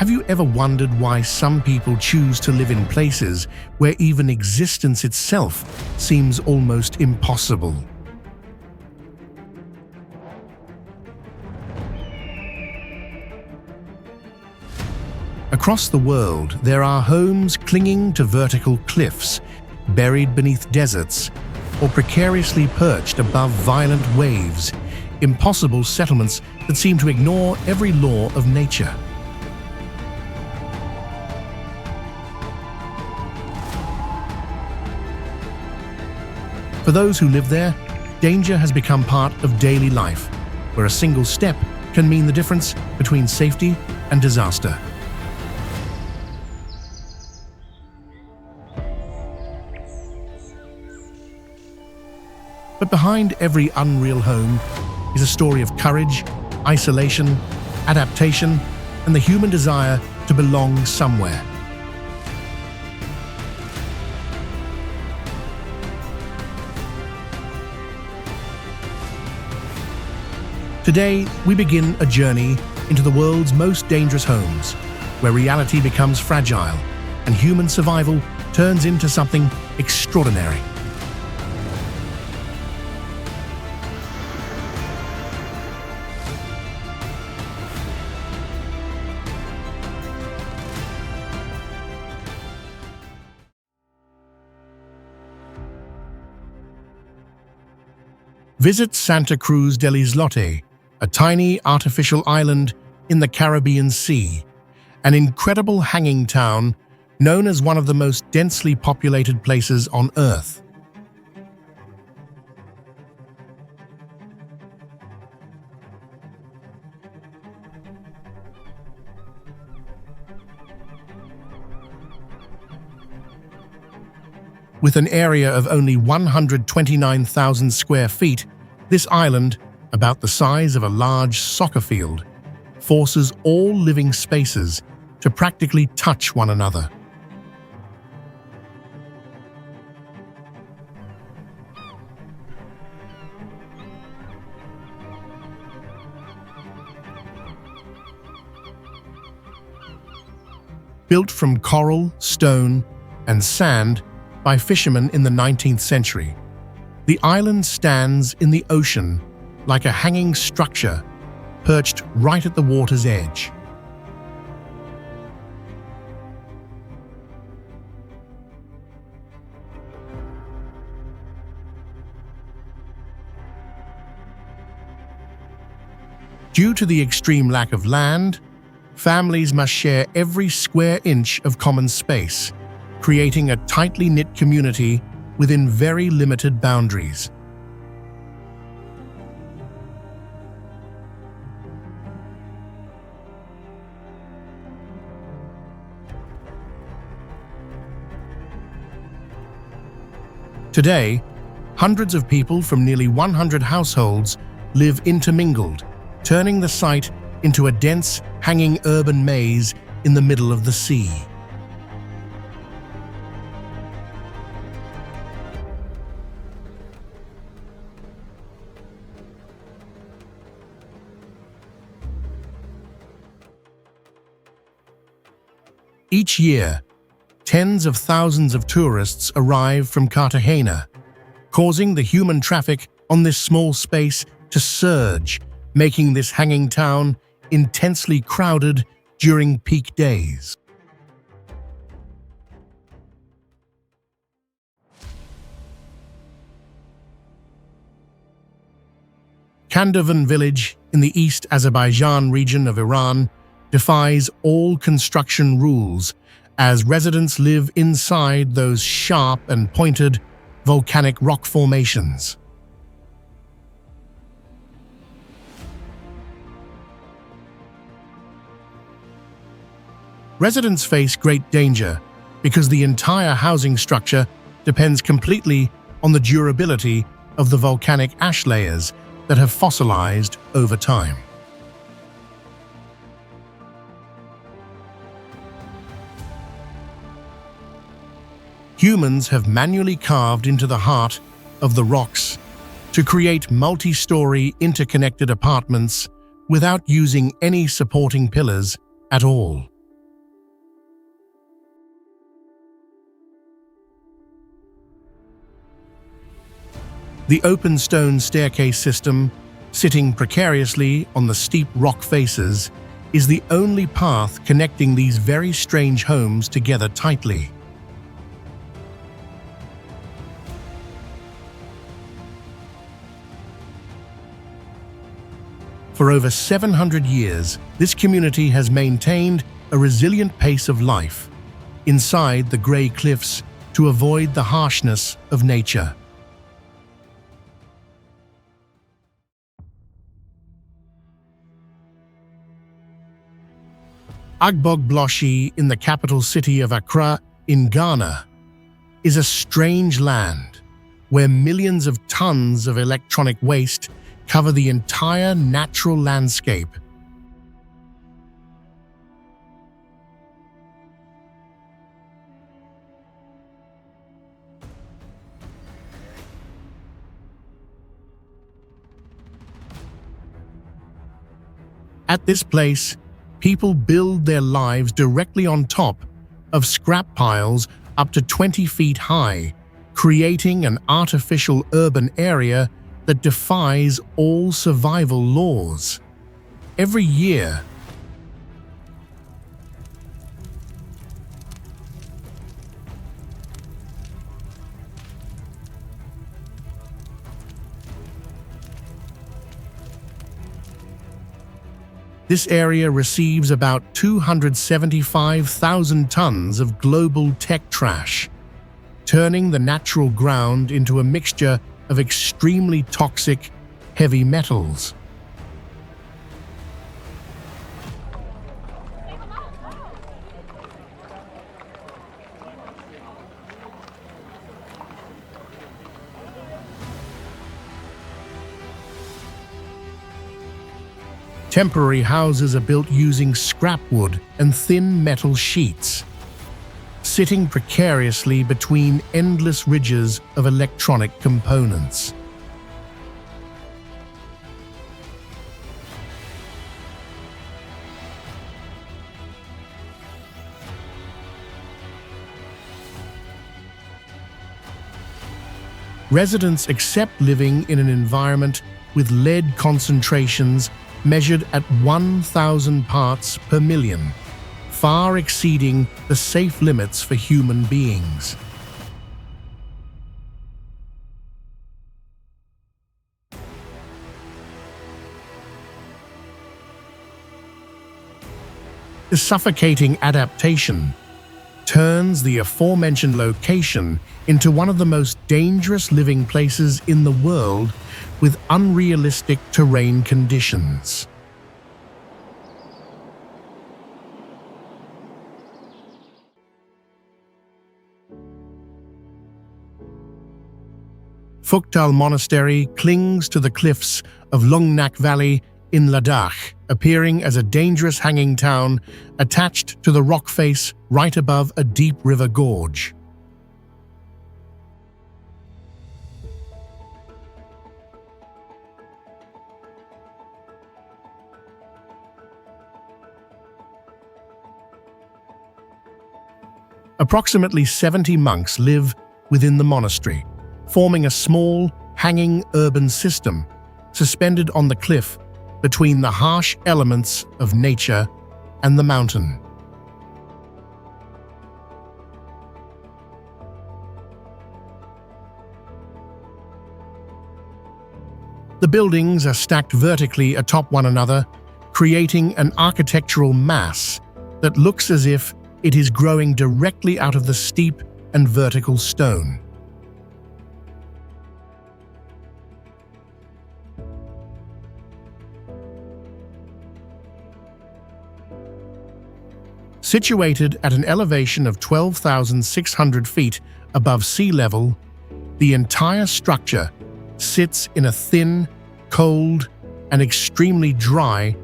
Have you ever wondered why some people choose to live in places where even existence itself seems almost impossible? Across the world, there are homes clinging to vertical cliffs, buried beneath deserts, or precariously perched above violent waves, impossible settlements that seem to ignore every law of nature. For those who live there, danger has become part of daily life, where a single step can mean the difference between safety and disaster. But behind every unreal home is a story of courage, isolation, adaptation, and the human desire to belong somewhere. Today, we begin a journey into the world's most dangerous homes, where reality becomes fragile and human survival turns into something extraordinary. Visit Santa Cruz del Islote, a tiny artificial island in the Caribbean Sea, an incredible hanging town known as one of the most densely populated places on Earth. With an area of only 129,000 square feet, this island, about the size of a large soccer field, forces all living spaces to practically touch one another. Built from coral, stone, and sand by fishermen in the 19th century, the island stands in the ocean like a hanging structure perched right at the water's edge. Due to the extreme lack of land, families must share every square inch of common space, creating a tightly knit community within very limited boundaries. Today, hundreds of people from nearly 100 households live intermingled, turning the site into a dense, hanging urban maze in the middle of the sea. Each year, tens of thousands of tourists arrive from Cartagena, causing the human traffic on this small space to surge, making this hanging town intensely crowded during peak days. Kandovan village in the East Azerbaijan region of Iran defies all construction rules as residents live inside those sharp and pointed volcanic rock formations. Residents face great danger because the entire housing structure depends completely on the durability of the volcanic ash layers that have fossilized over time. Humans have manually carved into the heart of the rocks to create multi-story interconnected apartments without using any supporting pillars at all. The open stone staircase system, sitting precariously on the steep rock faces, is the only path connecting these very strange homes together tightly. For over 700 years, this community has maintained a resilient pace of life inside the grey cliffs to avoid the harshness of nature. Agbogbloshie, in the capital city of Accra in Ghana, is a strange land where millions of tons of electronic waste cover the entire natural landscape. At this place, people build their lives directly on top of scrap piles up to 20 feet high, creating an artificial urban area that defies all survival laws. Every year, this area receives about 275,000 tons of global tech trash, turning the natural ground into a mixture of extremely toxic heavy metals. Temporary houses are built using scrap wood and thin metal sheets, sitting precariously between endless ridges of electronic components. Residents accept living in an environment with lead concentrations measured at 1,000 parts per million, far exceeding the safe limits for human beings. The suffocating adaptation turns the aforementioned location into one of the most dangerous living places in the world, with unrealistic terrain conditions. Phuktal Monastery clings to the cliffs of Yamal Valley in Ladakh, appearing as a dangerous hanging town attached to the rock face right above a deep river gorge. Approximately 70 monks live within the monastery, forming a small, hanging urban system suspended on the cliff between the harsh elements of nature and the mountain. The buildings are stacked vertically atop one another, creating an architectural mass that looks as if it is growing directly out of the steep and vertical stone. Situated at an elevation of 12,600 feet above sea level, the entire structure sits in a thin, cold, and extremely dry,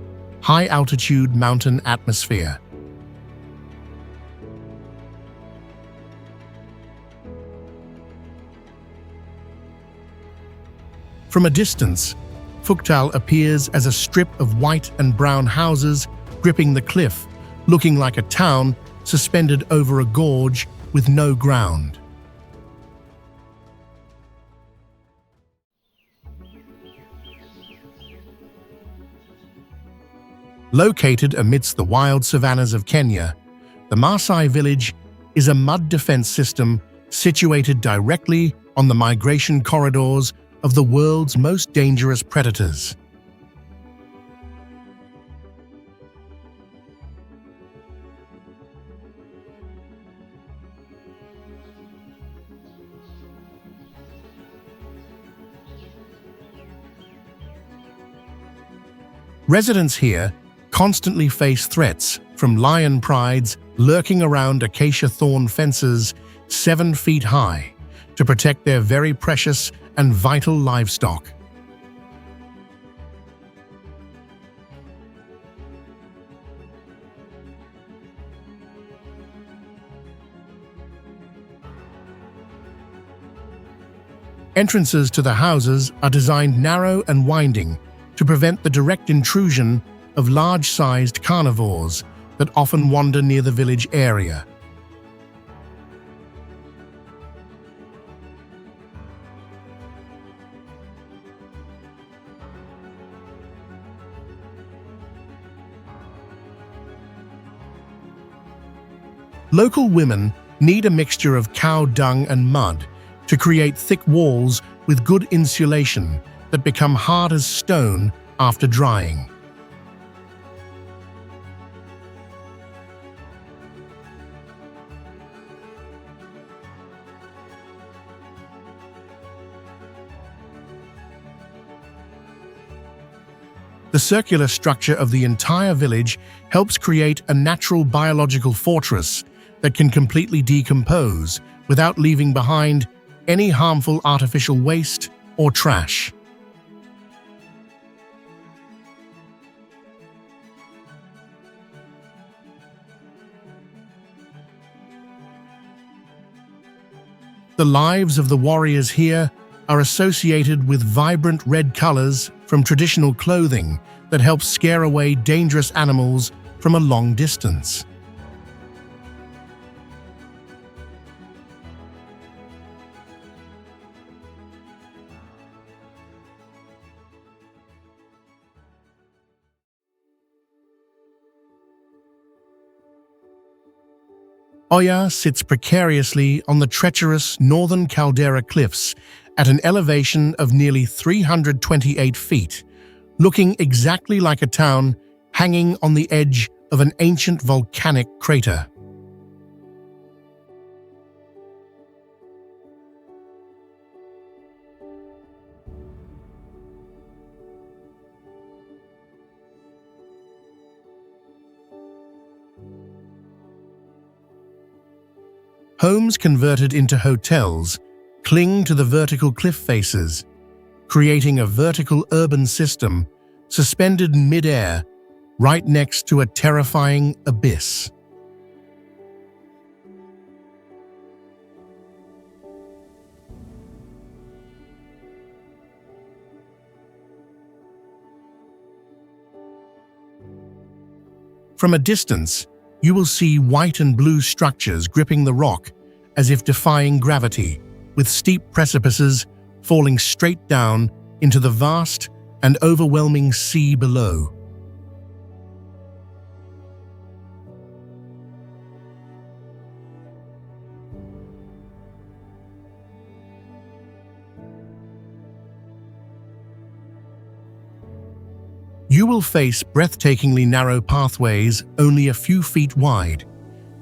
high-altitude mountain atmosphere. From a distance, Phuktal appears as a strip of white and brown houses gripping the cliff, looking like a town suspended over a gorge with no ground. Located amidst the wild savannas of Kenya, the Masai village is a mud defense system situated directly on the migration corridors of the world's most dangerous predators. Residents here constantly face threats from lion prides lurking around acacia thorn fences 7 feet high to protect their very precious and vital livestock. Entrances to the houses are designed narrow and winding to prevent the direct intrusion of large-sized carnivores that often wander near the village area. Local women need a mixture of cow dung and mud to create thick walls with good insulation that become hard as stone after drying. The circular structure of the entire village helps create a natural biological fortress that can completely decompose without leaving behind any harmful artificial waste or trash. The lives of the warriors here are associated with vibrant red colors from traditional clothing that helps scare away dangerous animals from a long distance. Oya sits precariously on the treacherous northern caldera cliffs at an elevation of nearly 328 feet, looking exactly like a town hanging on the edge of an ancient volcanic crater. Homes converted into hotels cling to the vertical cliff faces, creating a vertical urban system suspended in mid-air right next to a terrifying abyss. From a distance, you will see white and blue structures gripping the rock as if defying gravity, with steep precipices falling straight down into the vast and overwhelming sea below. You will face breathtakingly narrow pathways only a few feet wide,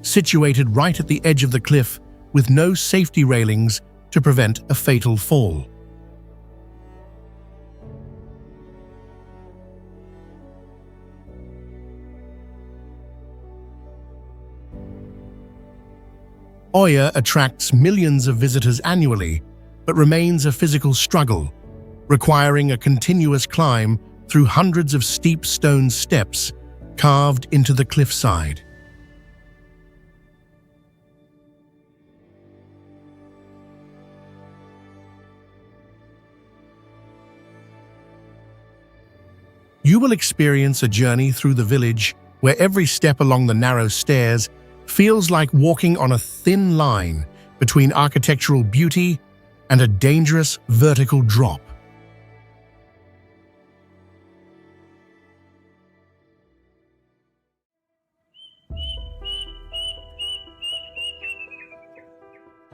situated right at the edge of the cliff with no safety railings to prevent a fatal fall. Oya attracts millions of visitors annually, but remains a physical struggle, requiring a continuous climb through hundreds of steep stone steps carved into the cliffside. You will experience a journey through the village where every step along the narrow stairs feels like walking on a thin line between architectural beauty and a dangerous vertical drop.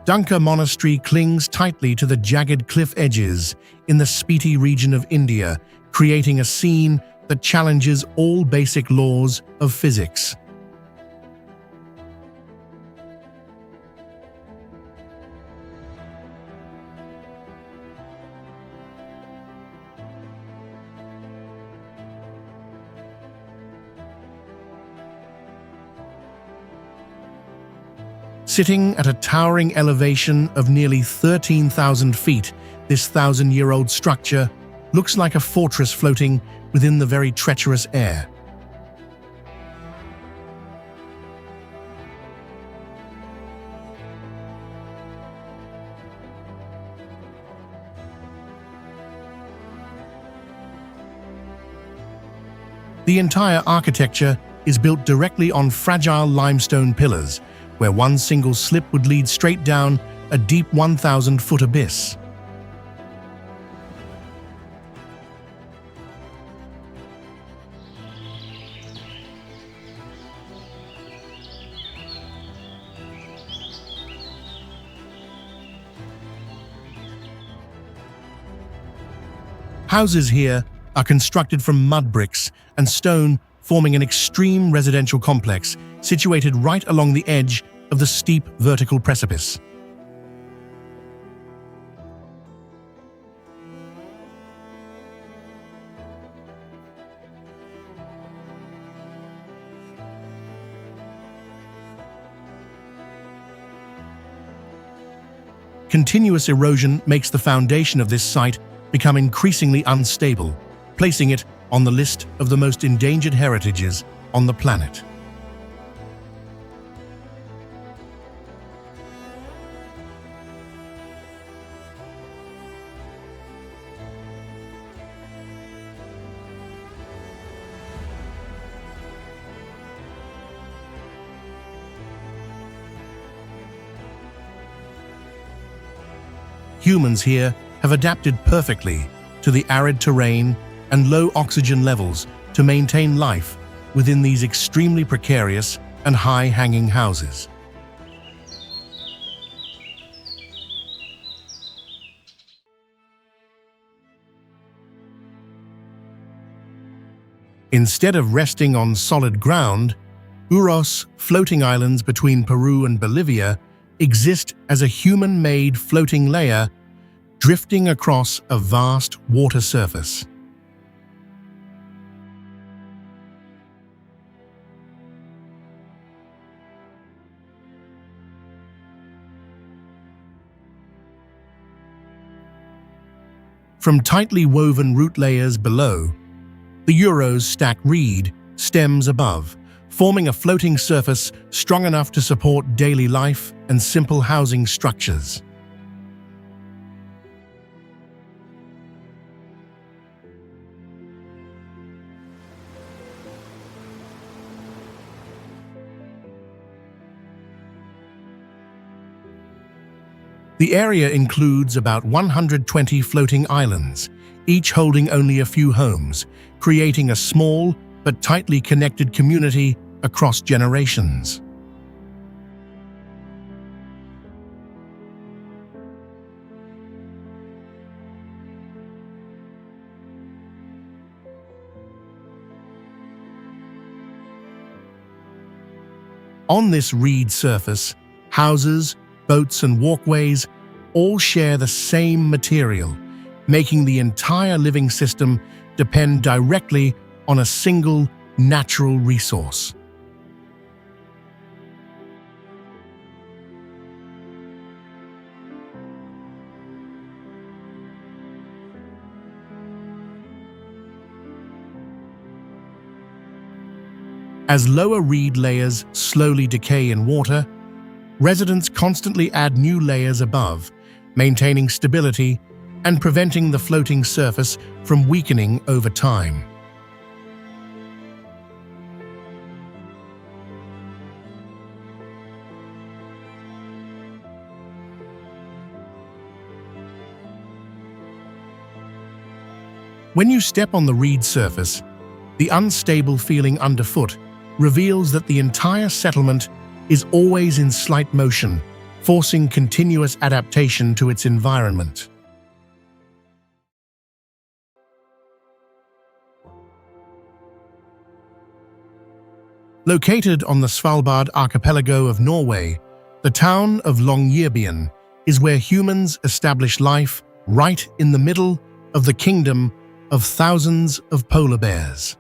Dhankar Monastery clings tightly to the jagged cliff edges in the Spiti region of India, creating a scene that challenges all basic laws of physics. Sitting at a towering elevation of nearly 13,000 feet, this 1,000-year-old structure looks like a fortress floating within the very treacherous air. The entire architecture is built directly on fragile limestone pillars, where one single slip would lead straight down a deep 1,000-foot abyss. Houses here are constructed from mud bricks and stone, forming an extreme residential complex situated right along the edge of the steep vertical precipice. Continuous erosion makes the foundation of this site become increasingly unstable, placing it on the list of the most endangered heritages on the planet. Humans here have adapted perfectly to the arid terrain and low oxygen levels to maintain life within these extremely precarious and high-hanging houses. Instead of resting on solid ground, Uros, floating islands between Peru and Bolivia, exist as a human-made floating layer drifting across a vast water surface. From tightly woven root layers below, the Uros stack reed stems above, forming a floating surface strong enough to support daily life and simple housing structures. The area includes about 120 floating islands, each holding only a few homes, creating a small but tightly connected community across generations. On this reed surface, houses, boats and walkways all share the same material, making the entire living system depend directly on a single natural resource. As lower reed layers slowly decay in water, residents constantly add new layers above, maintaining stability and preventing the floating surface from weakening over time. When you step on the reed surface, the unstable feeling underfoot reveals that the entire settlement is always in slight motion, forcing continuous adaptation to its environment. Located on the Svalbard archipelago of Norway, the town of Longyearbyen is where humans establish life right in the middle of the kingdom of thousands of polar bears.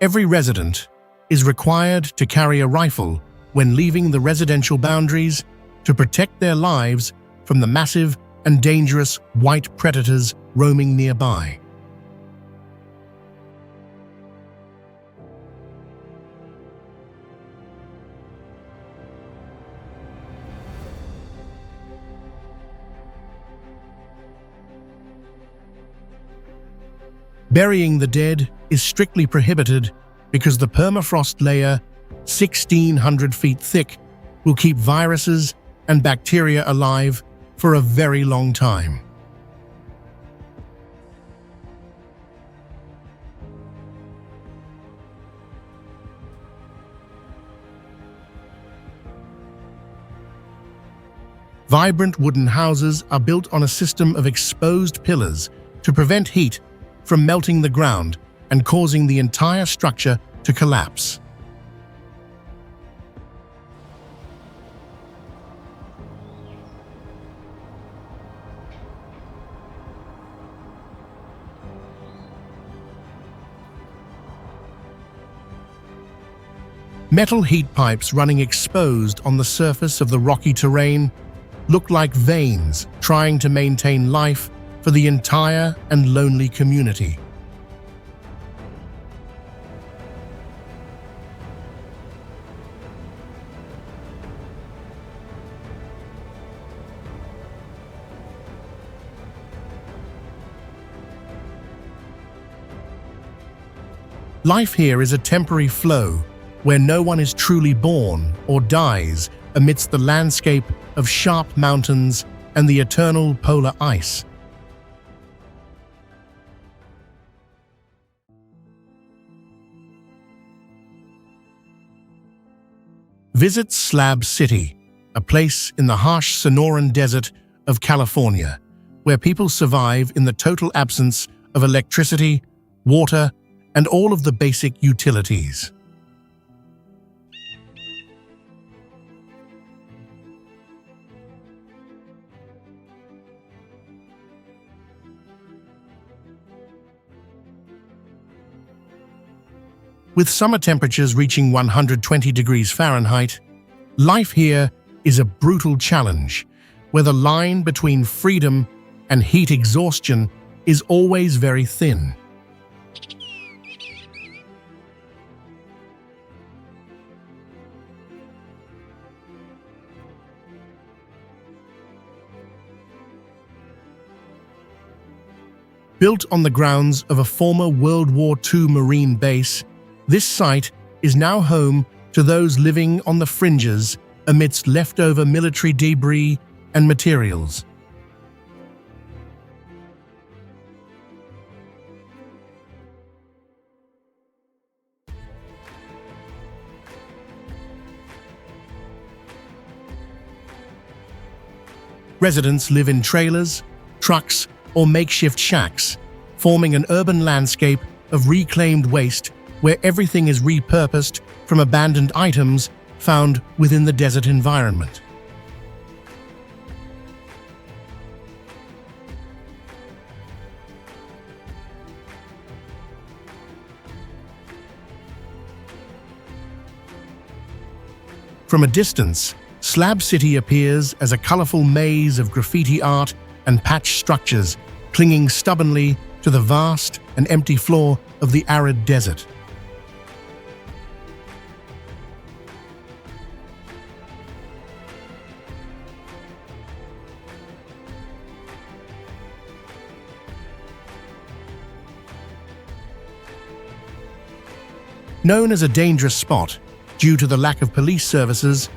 Every resident is required to carry a rifle when leaving the residential boundaries to protect their lives from the massive and dangerous white predators roaming nearby. Burying the dead is strictly prohibited because the permafrost layer, 1,600 feet thick, will keep viruses and bacteria alive for a very long time. Vibrant wooden houses are built on a system of exposed pillars to prevent heat from melting the ground and causing the entire structure to collapse. Metal heat pipes running exposed on the surface of the rocky terrain look like veins trying to maintain life for the entire and lonely community. Life here is a temporary flow where no one is truly born or dies amidst the landscape of sharp mountains and the eternal polar ice. Visit Slab City, a place in the harsh Sonoran Desert of California, where people survive in the total absence of electricity, water, and all of the basic utilities. With summer temperatures reaching 120 degrees Fahrenheit, life here is a brutal challenge, where the line between freedom and heat exhaustion is always very thin. Built on the grounds of a former World War II Marine base, this site is now home to those living on the fringes amidst leftover military debris and materials. Residents live in trailers, trucks, or makeshift shacks, forming an urban landscape of reclaimed waste where everything is repurposed from abandoned items found within the desert environment. From a distance, Slab City appears as a colorful maze of graffiti art and patched structures clinging stubbornly to the vast and empty floor of the arid desert. Known as a dangerous spot due to the lack of police services,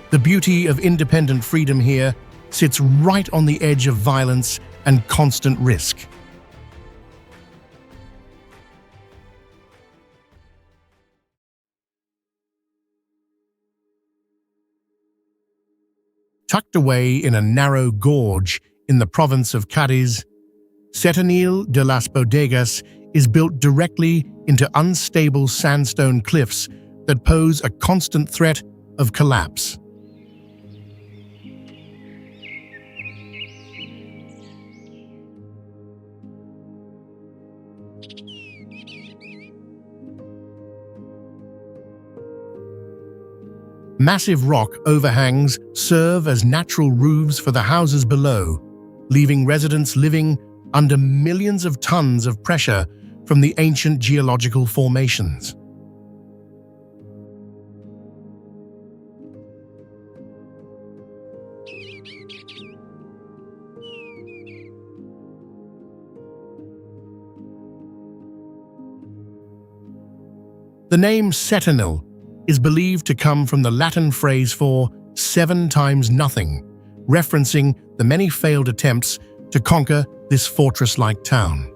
the beauty of independent freedom here sits right on the edge of violence and constant risk. Tucked away in a narrow gorge in the province of Cádiz, Setenil de las Bodegas is built directly into unstable sandstone cliffs that pose a constant threat of collapse. Massive rock overhangs serve as natural roofs for the houses below, leaving residents living under millions of tons of pressure from the ancient geological formations. The name Setenil is believed to come from the Latin phrase for 7 times nothing, referencing the many failed attempts to conquer this fortress-like town.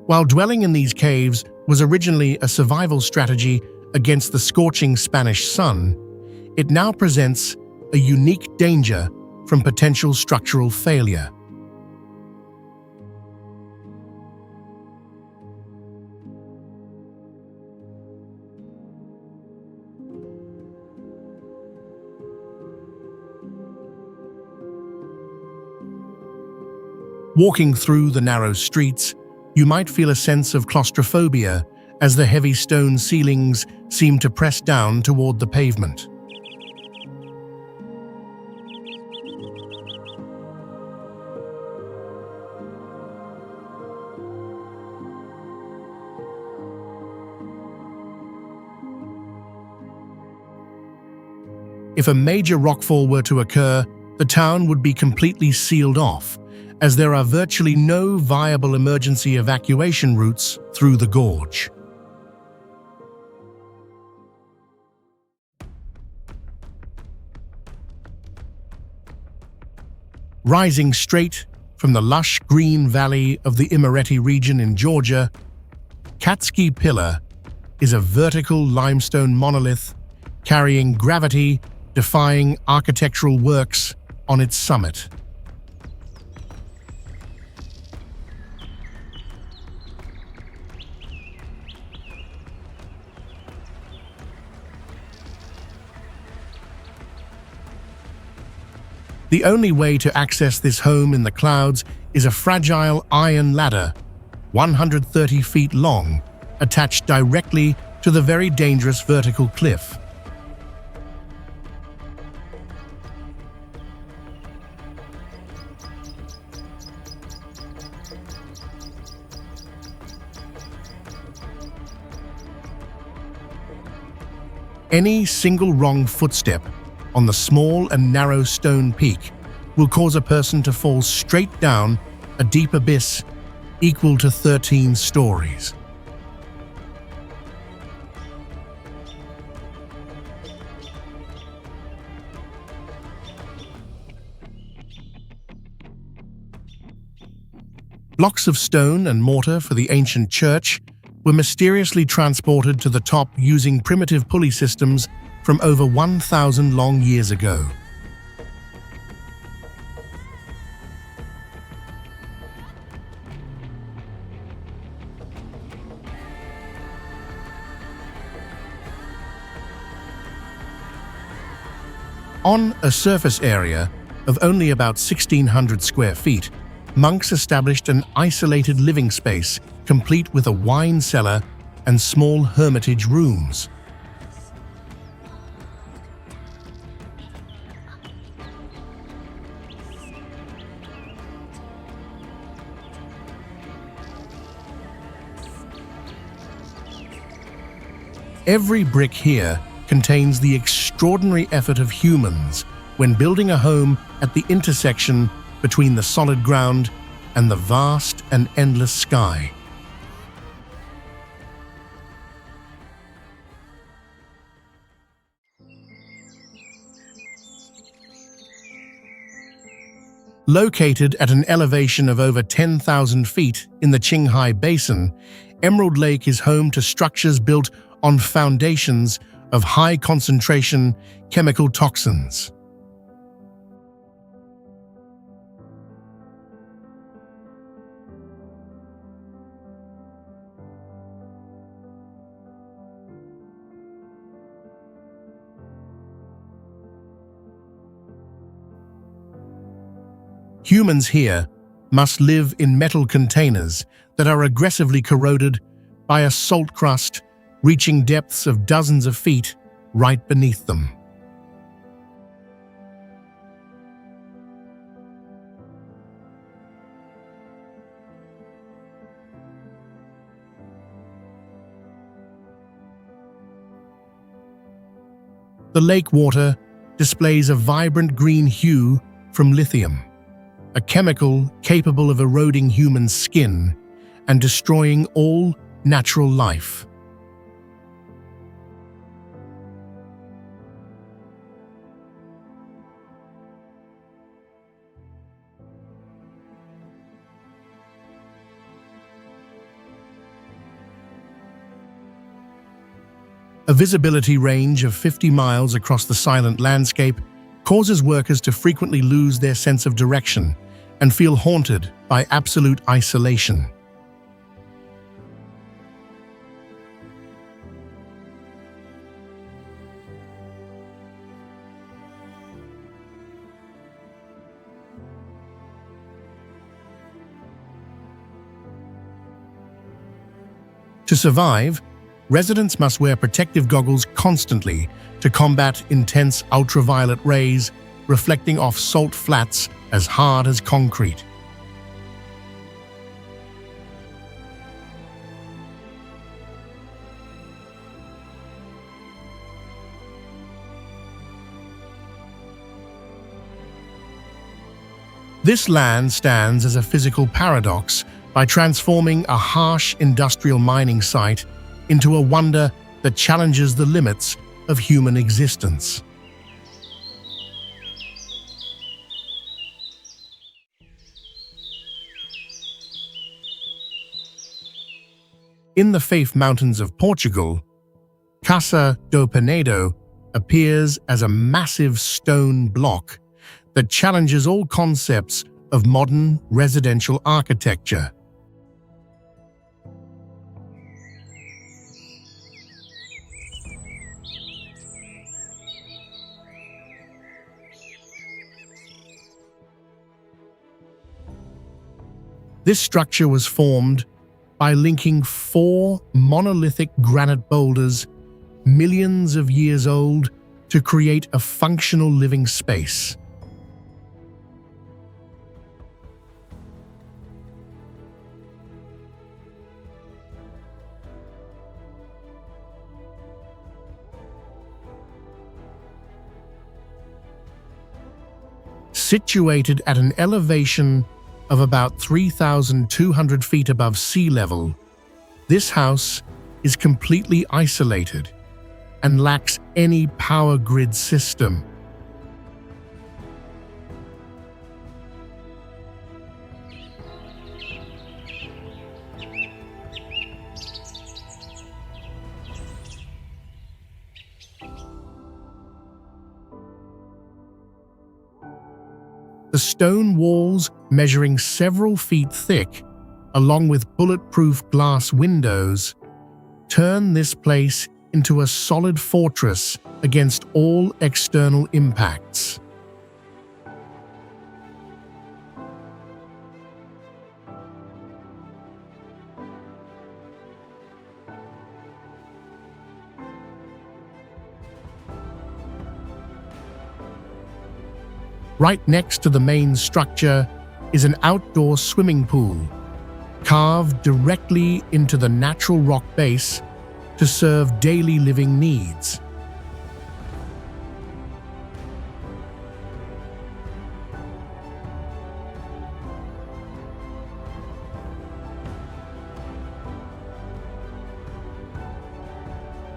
While dwelling in these caves was originally a survival strategy against the scorching Spanish sun, it now presents a unique danger from potential structural failure. Walking through the narrow streets, you might feel a sense of claustrophobia as the heavy stone ceilings seem to press down toward the pavement. If a major rockfall were to occur, the town would be completely sealed off, as there are virtually no viable emergency evacuation routes through the gorge. Rising straight from the lush green valley of the Imereti region in Georgia, Katskhi Pillar is a vertical limestone monolith carrying gravity-defying architectural works on its summit. The only way to access this home in the clouds is a fragile iron ladder, 130 feet long, attached directly to the very dangerous vertical cliff. Any single wrong footstep on the small and narrow stone peak will cause a person to fall straight down a deep abyss equal to 13 stories. Blocks of stone and mortar for the ancient church were mysteriously transported to the top using primitive pulley systems from over 1,000 long years ago. On a surface area of only about 1,600 square feet, monks established an isolated living space complete with a wine cellar and small hermitage rooms. Every brick here contains the extraordinary effort of humans when building a home at the intersection between the solid ground and the vast and endless sky. Located at an elevation of over 10,000 feet in the Qinghai Basin, Emerald Lake is home to structures built on foundations of high-concentration chemical toxins. Humans here must live in metal containers that are aggressively corroded by a salt crust reaching depths of dozens of feet right beneath them. The lake water displays a vibrant green hue from lithium, a chemical capable of eroding human skin and destroying all natural life. A visibility range of 50 miles across the silent landscape causes workers to frequently lose their sense of direction and feel haunted by absolute isolation. To survive, residents must wear protective goggles constantly to combat intense ultraviolet rays reflecting off salt flats as hard as concrete. This land stands as a physical paradox by transforming a harsh industrial mining site into a wonder that challenges the limits of human existence. In the Faith Mountains of Portugal, Casa do Penedo appears as a massive stone block that challenges all concepts of modern residential architecture. This structure was formed by linking 4 monolithic granite boulders millions of years old to create a functional living space. Situated at an elevation of about 3,200 feet above sea level, this house is completely isolated and lacks any power grid system. The stone walls, measuring several feet thick, along with bulletproof glass windows, turn this place into a solid fortress against all external impacts. Right next to the main structure is an outdoor swimming pool, carved directly into the natural rock base to serve daily living needs.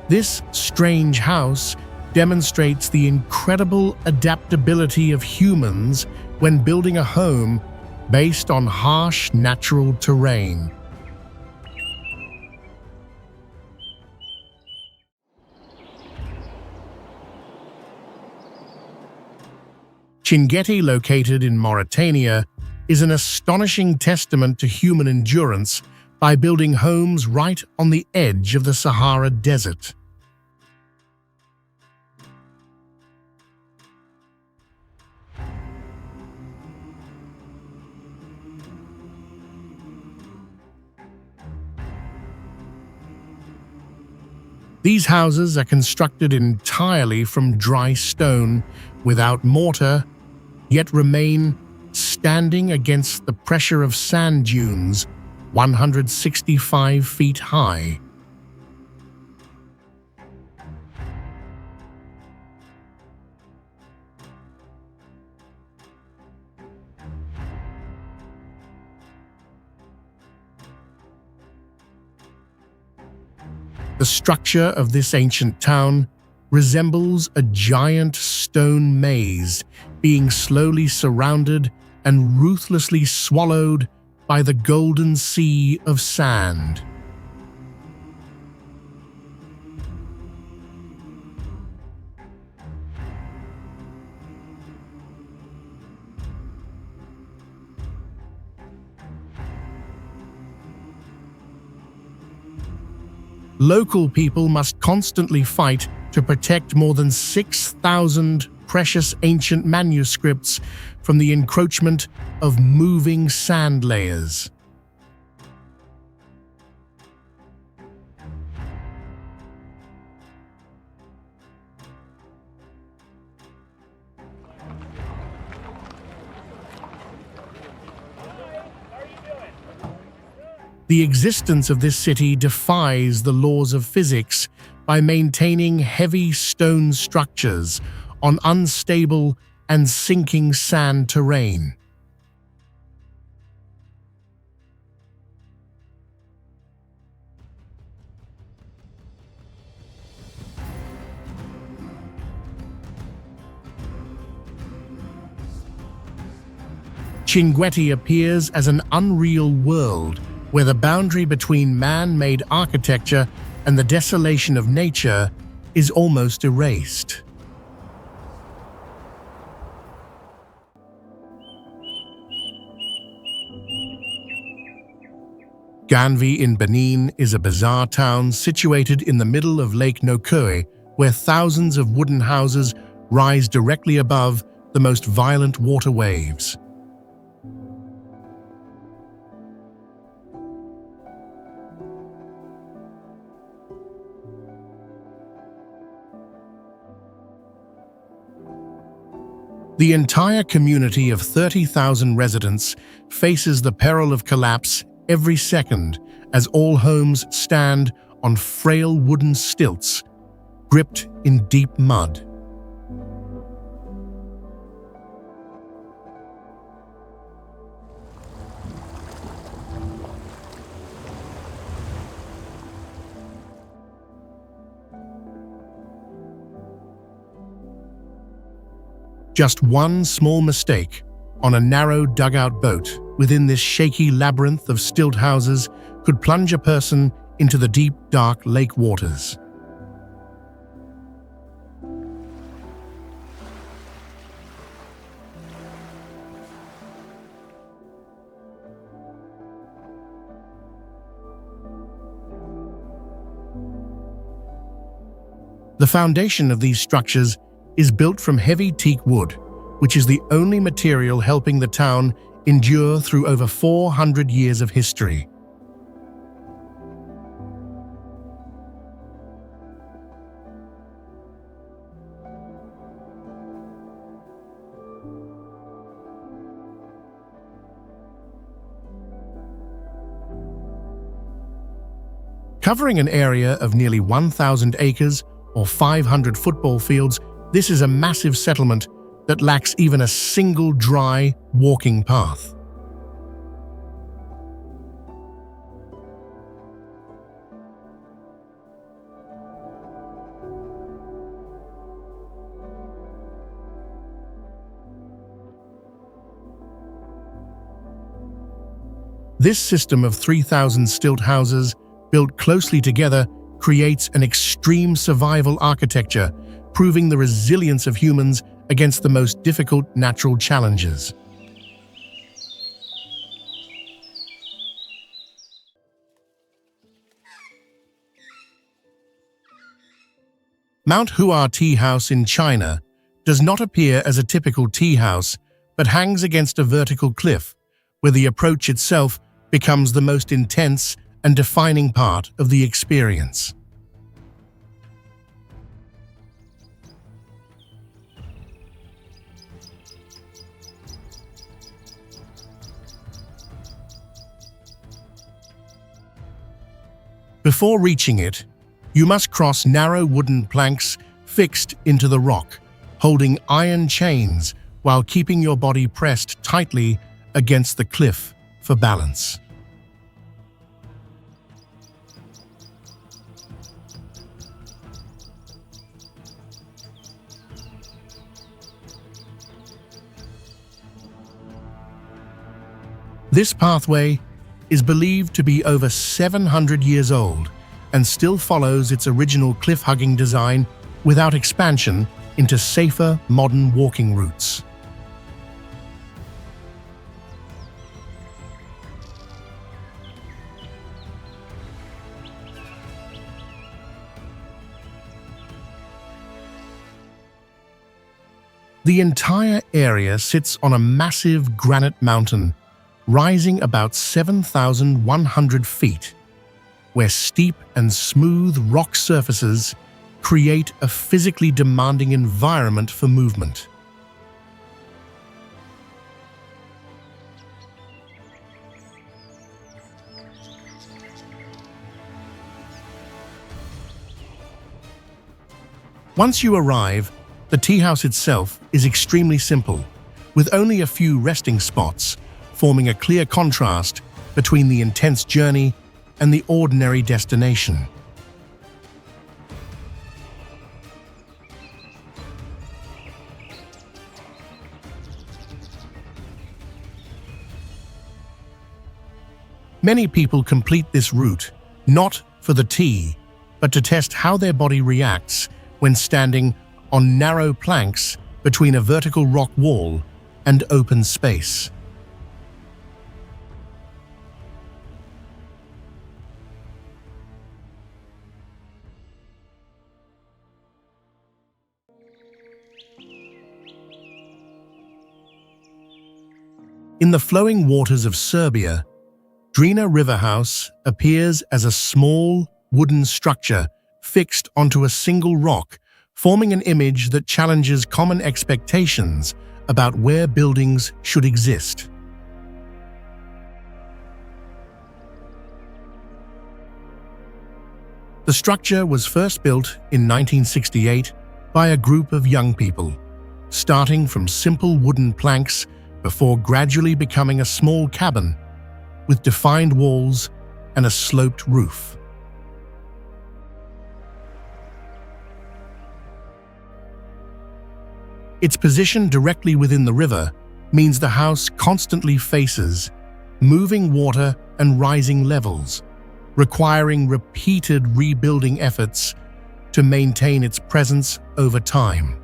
This strange house demonstrates the incredible adaptability of humans when building a home based on harsh natural terrain. Chinguetti, located in Mauritania, is an astonishing testament to human endurance by building homes right on the edge of the Sahara Desert. These houses are constructed entirely from dry stone, without mortar, yet remain standing against the pressure of sand dunes 165 feet high. The structure of this ancient town resembles a giant stone maze being slowly surrounded and ruthlessly swallowed by the golden sea of sand. Local people must constantly fight to protect more than 6,000 precious ancient manuscripts from the encroachment of moving sand layers. The existence of this city defies the laws of physics by maintaining heavy stone structures on unstable and sinking sand terrain. Chinguetti appears as an unreal world where the boundary between man-made architecture and the desolation of nature is almost erased. Ganvi in Benin is a bizarre town situated in the middle of Lake Nokue, where thousands of wooden houses rise directly above the most violent water waves. The entire community of 30,000 residents faces the peril of collapse every second as all homes stand on frail wooden stilts, gripped in deep mud. Just one small mistake on a narrow dugout boat within this shaky labyrinth of stilt houses could plunge a person into the deep, dark lake waters. The foundation of these structures is built from heavy teak wood, which is the only material helping the town endure through over 400 years of history. Covering an area of nearly 1,000 acres or 500 football fields, this is a massive settlement that lacks even a single dry walking path. This system of 3,000 stilt houses, built closely together, creates an extreme survival architecture, proving the resilience of humans against the most difficult natural challenges. Mount Hua Tea House in China does not appear as a typical tea house, but hangs against a vertical cliff, where the approach itself becomes the most intense and defining part of the experience. Before reaching it, you must cross narrow wooden planks fixed into the rock, holding iron chains while keeping your body pressed tightly against the cliff for balance. This pathway is believed to be over 700 years old and still follows its original cliff-hugging design without expansion into safer, modern walking routes. The entire area sits on a massive granite mountain, rising about 7,100 feet, where steep and smooth rock surfaces create a physically demanding environment for movement. Once you arrive, the tea house itself is extremely simple, with only a few resting spots, forming a clear contrast between the intense journey and the ordinary destination. Many people complete this route not for the tea, but to test how their body reacts when standing on narrow planks between a vertical rock wall and open space. In the flowing waters of Serbia, Drina River House appears as a small, wooden structure fixed onto a single rock, forming an image that challenges common expectations about where buildings should exist. The structure was first built in 1968 by a group of young people, starting from simple wooden planks before gradually becoming a small cabin with defined walls and a sloped roof. Its position directly within the river means the house constantly faces moving water and rising levels, requiring repeated rebuilding efforts to maintain its presence over time.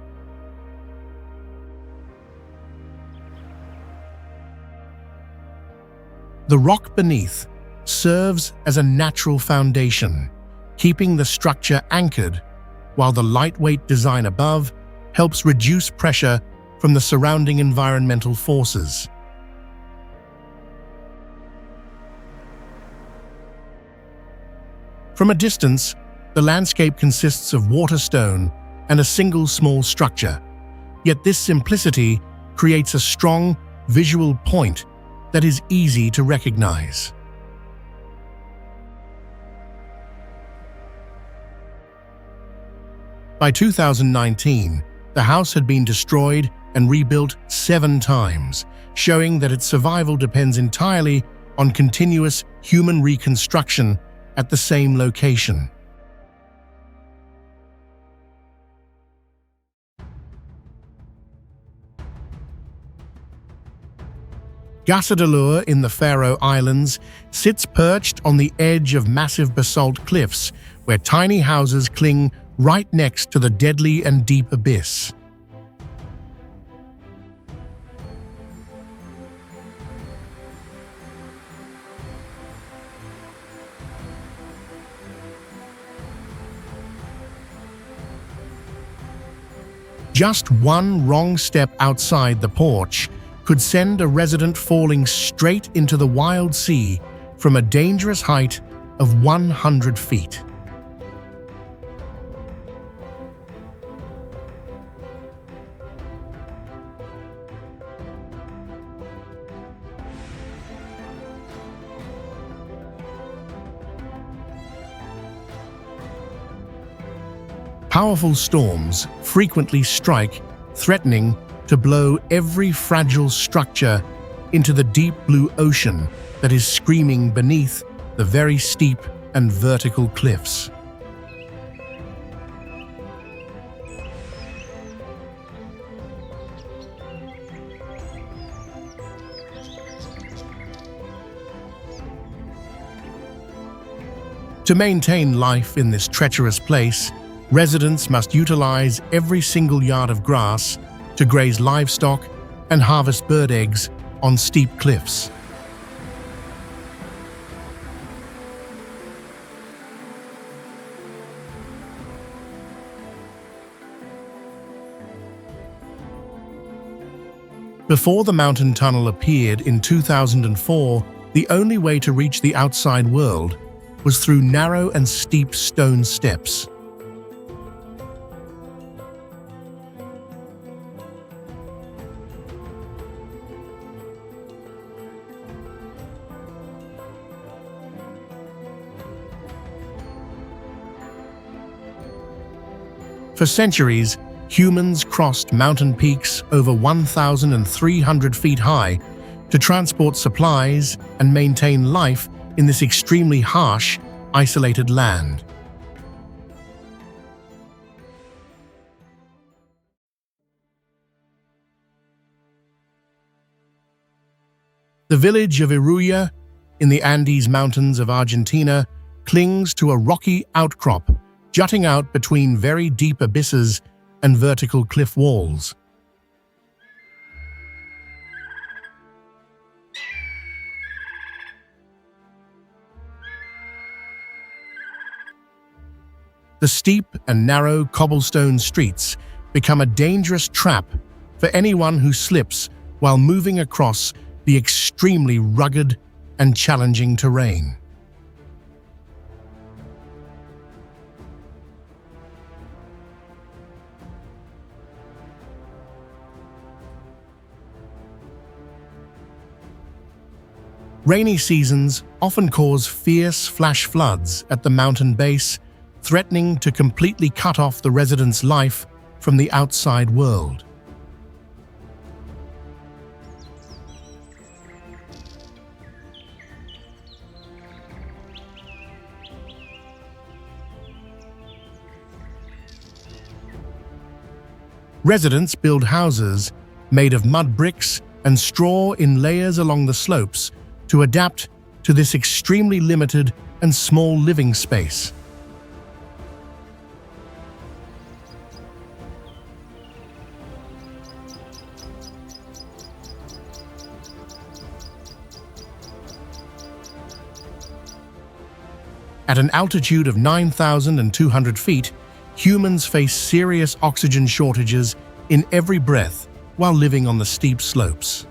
The rock beneath serves as a natural foundation, keeping the structure anchored, while the lightweight design above helps reduce pressure from the surrounding environmental forces. From a distance, the landscape consists of water stone and a single small structure, yet this simplicity creates a strong visual point that is easy to recognize. By 2019, the house had been destroyed and rebuilt 7 times, showing that its survival depends entirely on continuous human reconstruction at the same location. Gaztelugatxe in the Faroe Islands sits perched on the edge of massive basalt cliffs where tiny houses cling right next to the deadly and deep abyss. Just one wrong step outside the porch could send a resident falling straight into the wild sea from a dangerous height of 100 feet. Powerful storms frequently strike, threatening to blow every fragile structure into the deep blue ocean that is screaming beneath the very steep and vertical cliffs. To maintain life in this treacherous place, residents must utilize every single yard of grass to graze livestock and harvest bird eggs on steep cliffs. Before the mountain tunnel appeared in 2004, the only way to reach the outside world was through narrow and steep stone steps. For centuries, humans crossed mountain peaks over 1,300 feet high to transport supplies and maintain life in this extremely harsh, isolated land. The village of Elliðaey in the Andes Mountains of Argentina clings to a rocky outcrop jutting out between very deep abysses and vertical cliff walls. The steep and narrow cobblestone streets become a dangerous trap for anyone who slips while moving across the extremely rugged and challenging terrain. Rainy seasons often cause fierce flash floods at the mountain base, threatening to completely cut off the residents' life from the outside world. Residents build houses made of mud bricks and straw in layers along the slopes to adapt to this extremely limited and small living space. At an altitude of 9,200 feet, humans face serious oxygen shortages in every breath while living on the steep slopes.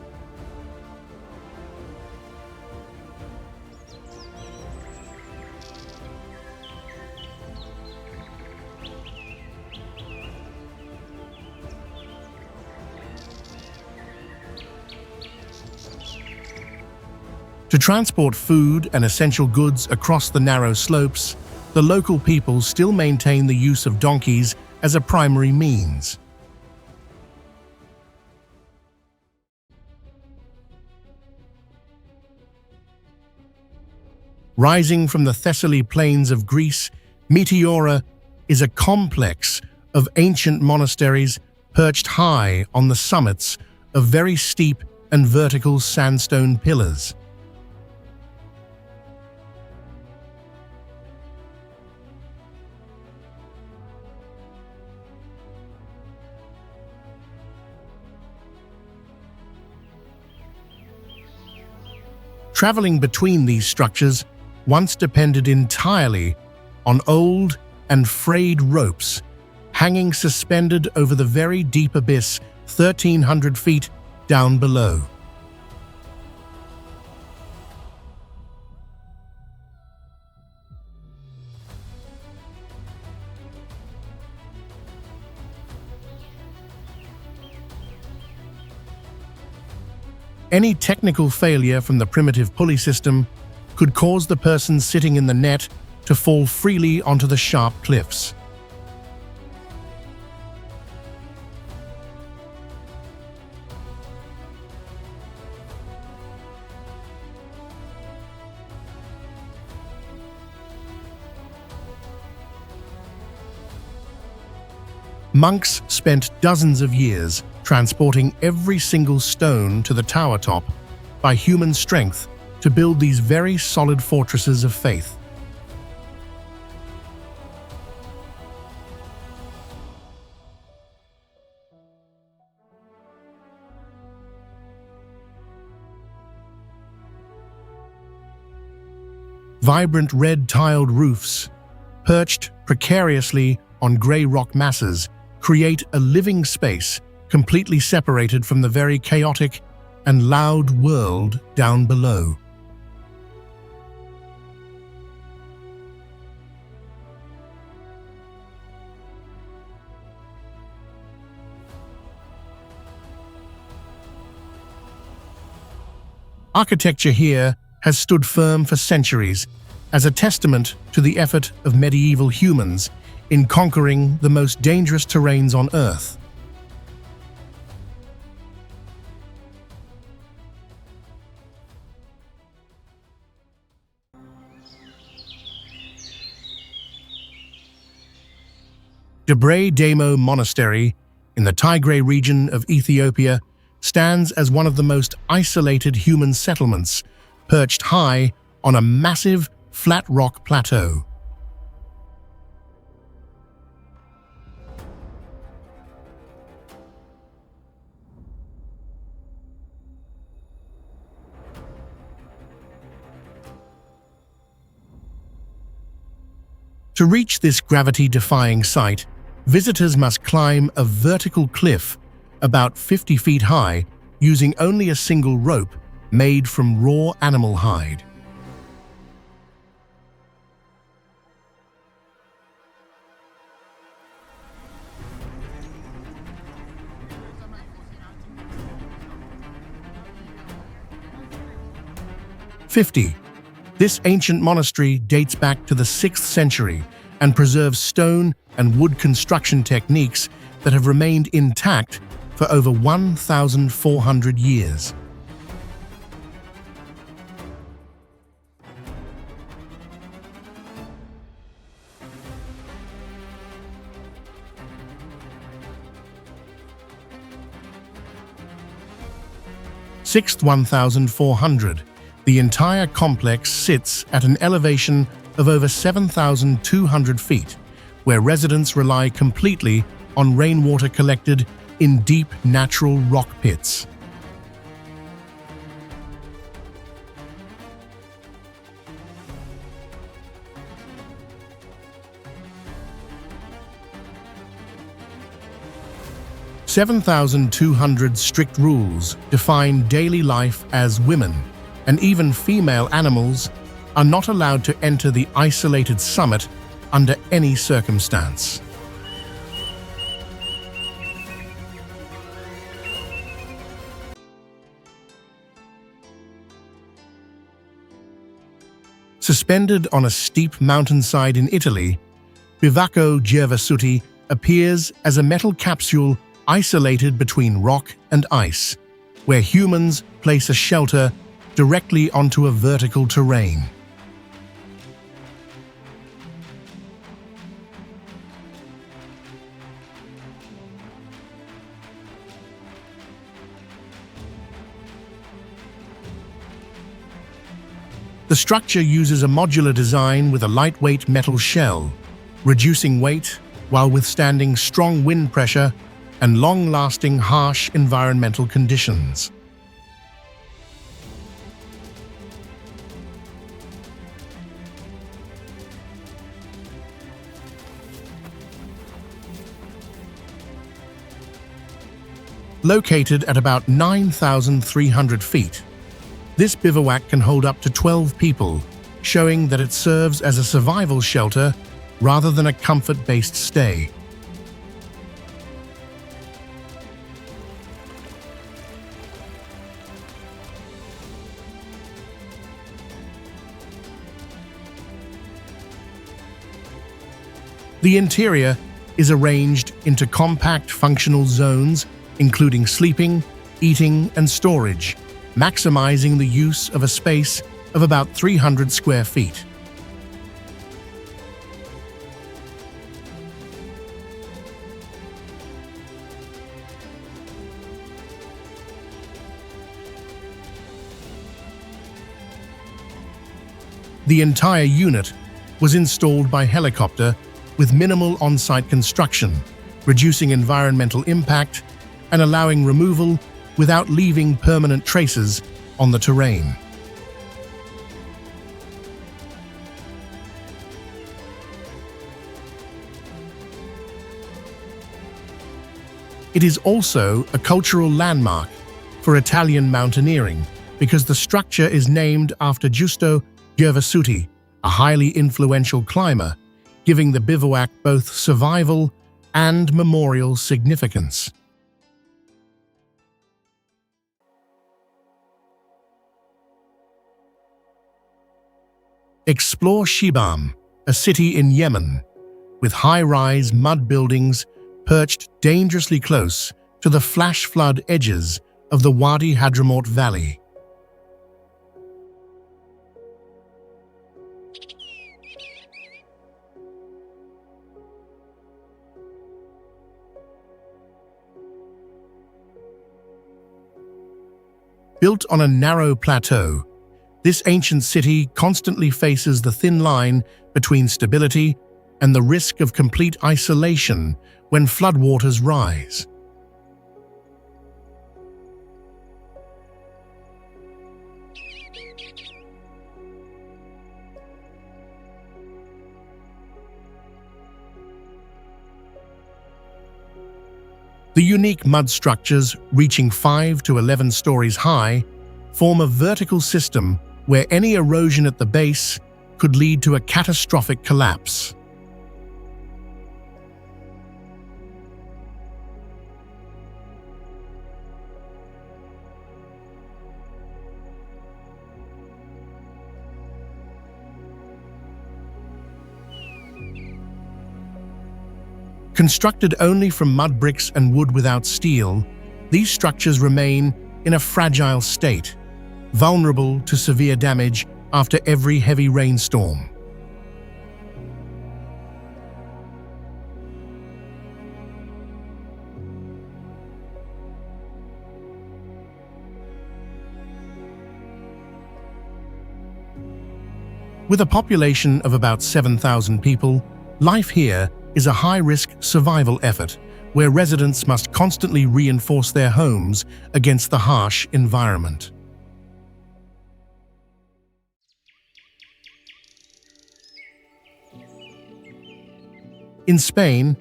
To transport food and essential goods across the narrow slopes, the local people still maintain the use of donkeys as a primary means. Rising from the Thessaly plains of Greece, Meteora is a complex of ancient monasteries perched high on the summits of very steep and vertical sandstone pillars. Traveling between these structures once depended entirely on old and frayed ropes, hanging suspended over the very deep abyss 1,300 feet down below. Any technical failure from the primitive pulley system could cause the person sitting in the net to fall freely onto the sharp cliffs. Monks spent dozens of years transporting every single stone to the tower top by human strength to build these very solid fortresses of faith. Vibrant red-tiled roofs, perched precariously on grey rock masses, create a living space completely separated from the very chaotic and loud world down below. Architecture here has stood firm for centuries as a testament to the effort of medieval humans in conquering the most dangerous terrains on Earth. Debre Damo Monastery, in the Tigray region of Ethiopia, stands as one of the most isolated human settlements, perched high on a massive flat rock plateau. To reach this gravity-defying site, visitors must climb a vertical cliff about 50 feet high using only a single rope made from raw animal hide. This ancient monastery dates back to the 6th century and preserves stone and wood construction techniques that have remained intact for over 1,400 years. Sixth 1,400. The entire complex sits at an elevation of over 7,200 feet, where residents rely completely on rainwater collected in deep natural rock pits. (7,200) strict rules define daily life as women, and even female animals, are not allowed to enter the isolated summit under any circumstance. Suspended on a steep mountainside in Italy, Bivacco Gervasutti appears as a metal capsule isolated between rock and ice, where humans place a shelter directly onto a vertical terrain. The structure uses a modular design with a lightweight metal shell, reducing weight while withstanding strong wind pressure and long-lasting harsh environmental conditions. Located at about 9,300 feet, this bivouac can hold up to 12 people, showing that it serves as a survival shelter rather than a comfort-based stay. The interior is arranged into compact functional zones, including sleeping, eating, and storage, maximizing the use of a space of about 300 square feet. The entire unit was installed by helicopter with minimal on-site construction, reducing environmental impact and allowing removal without leaving permanent traces on the terrain. It is also a cultural landmark for Italian mountaineering because the structure is named after Giusto Gervasutti, a highly influential climber, giving the bivouac both survival and memorial significance. Explore Shibam, a city in Yemen, with high-rise mud buildings perched dangerously close to the flash flood edges of the Wadi Hadramaut Valley. Built on a narrow plateau, this ancient city constantly faces the thin line between stability and the risk of complete isolation when floodwaters rise. The unique mud structures, reaching 5 to 11 stories high, form a vertical system where any erosion at the base could lead to a catastrophic collapse. Constructed only from mud bricks and wood without steel, these structures remain in a fragile state, vulnerable to severe damage after every heavy rainstorm. With a population of about 7,000 people, life here is a high-risk survival effort where residents must constantly reinforce their homes against the harsh environment. In Spain,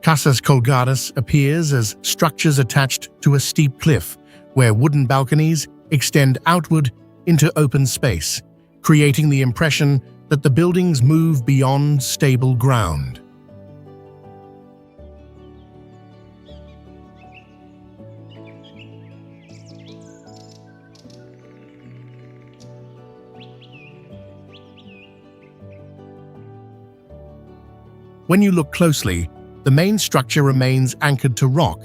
Casas Colgadas appears as structures attached to a steep cliff where wooden balconies extend outward into open space, creating the impression that the buildings move beyond stable ground. When you look closely, the main structure remains anchored to rock,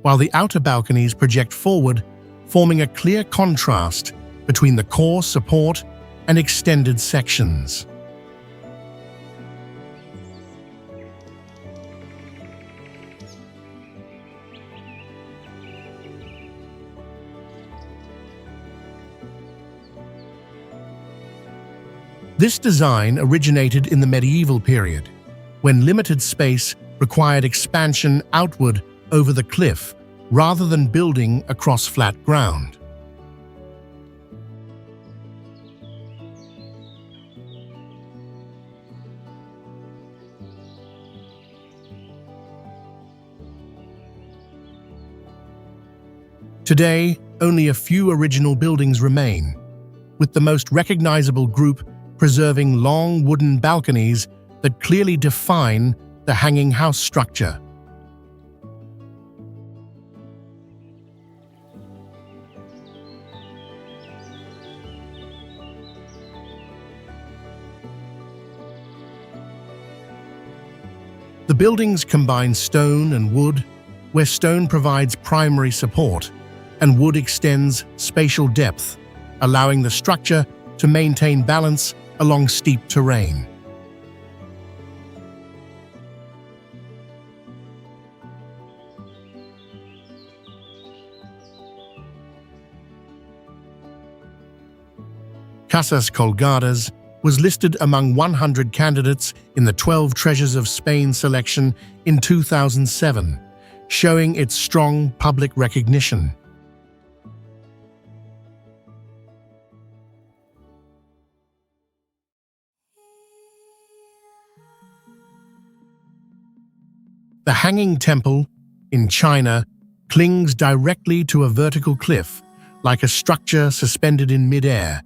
while the outer balconies project forward, forming a clear contrast between the core support and extended sections. This design originated in the medieval period, when limited space required expansion outward over the cliff rather than building across flat ground. Today, only a few original buildings remain, with the most recognizable group preserving long wooden balconies that clearly define the hanging house structure. The buildings combine stone and wood, where stone provides primary support and wood extends spatial depth, allowing the structure to maintain balance along steep terrain. Casas Colgadas was listed among 100 candidates in the 12 Treasures of Spain selection in 2007, showing its strong public recognition. The Hanging Temple in China clings directly to a vertical cliff, like a structure suspended in mid-air,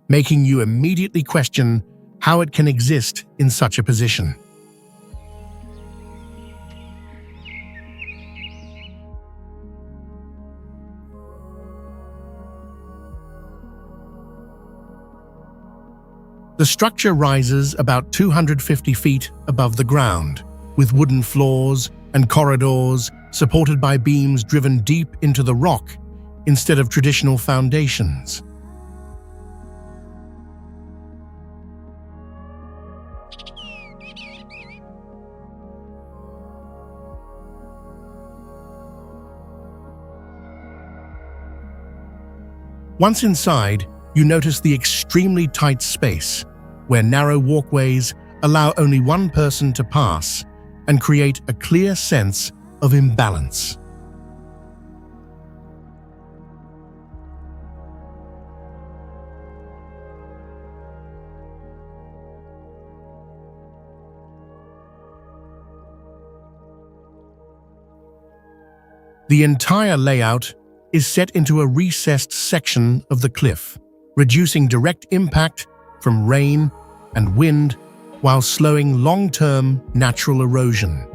making you immediately question how it can exist in such a position. The structure rises about 250 feet above the ground, with wooden floors and corridors supported by beams driven deep into the rock instead of traditional foundations. Once inside, you notice the extremely tight space, where narrow walkways allow only one person to pass and create a clear sense of imbalance. The entire layout is set into a recessed section of the cliff, reducing direct impact from rain and wind while slowing long-term natural erosion.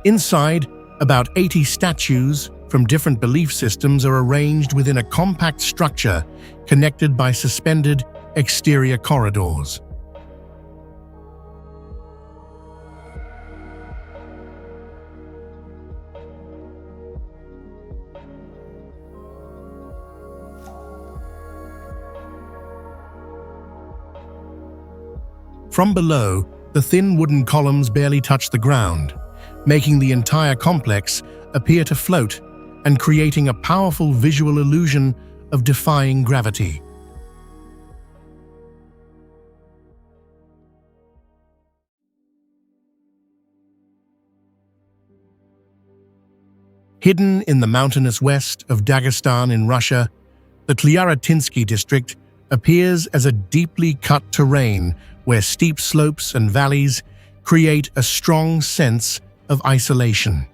Inside, about 80 statues from different belief systems are arranged within a compact structure connected by suspended exterior corridors. From below, the thin wooden columns barely touch the ground, making the entire complex appear to float and creating a powerful visual illusion of defying gravity. Hidden in the mountainous west of Dagestan in Russia, the Tliaratinsky district appears as a deeply cut terrain where steep slopes and valleys create a strong sense of isolation.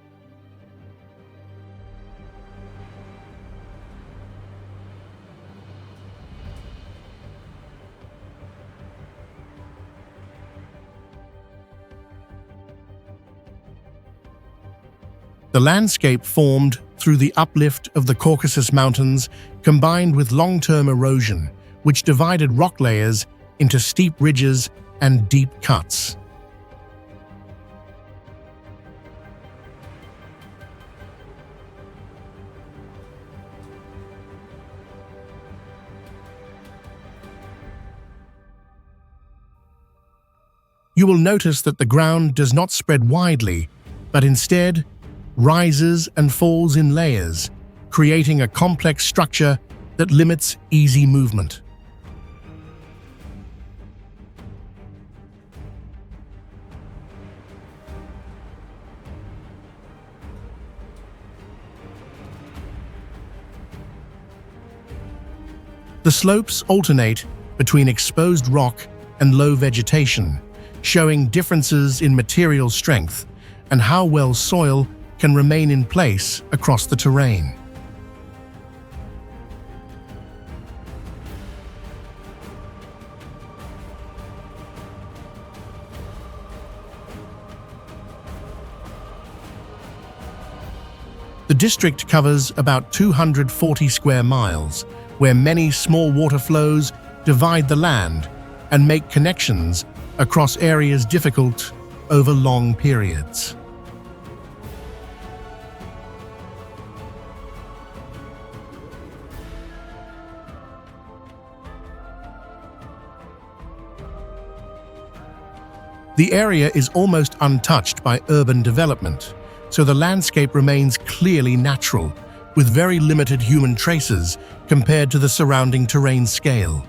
The landscape formed through the uplift of the Caucasus Mountains combined with long-term erosion, which divided rock layers into steep ridges and deep cuts. You will notice that the ground does not spread widely, but instead rises and falls in layers, creating a complex structure that limits easy movement. The slopes alternate between exposed rock and low vegetation, showing differences in material strength and how well soil can remain in place across the terrain. The district covers about 240 square miles, where many small water flows divide the land and make connections across areas difficult over long periods. The area is almost untouched by urban development, so the landscape remains clearly natural, with very limited human traces compared to the surrounding terrain scale.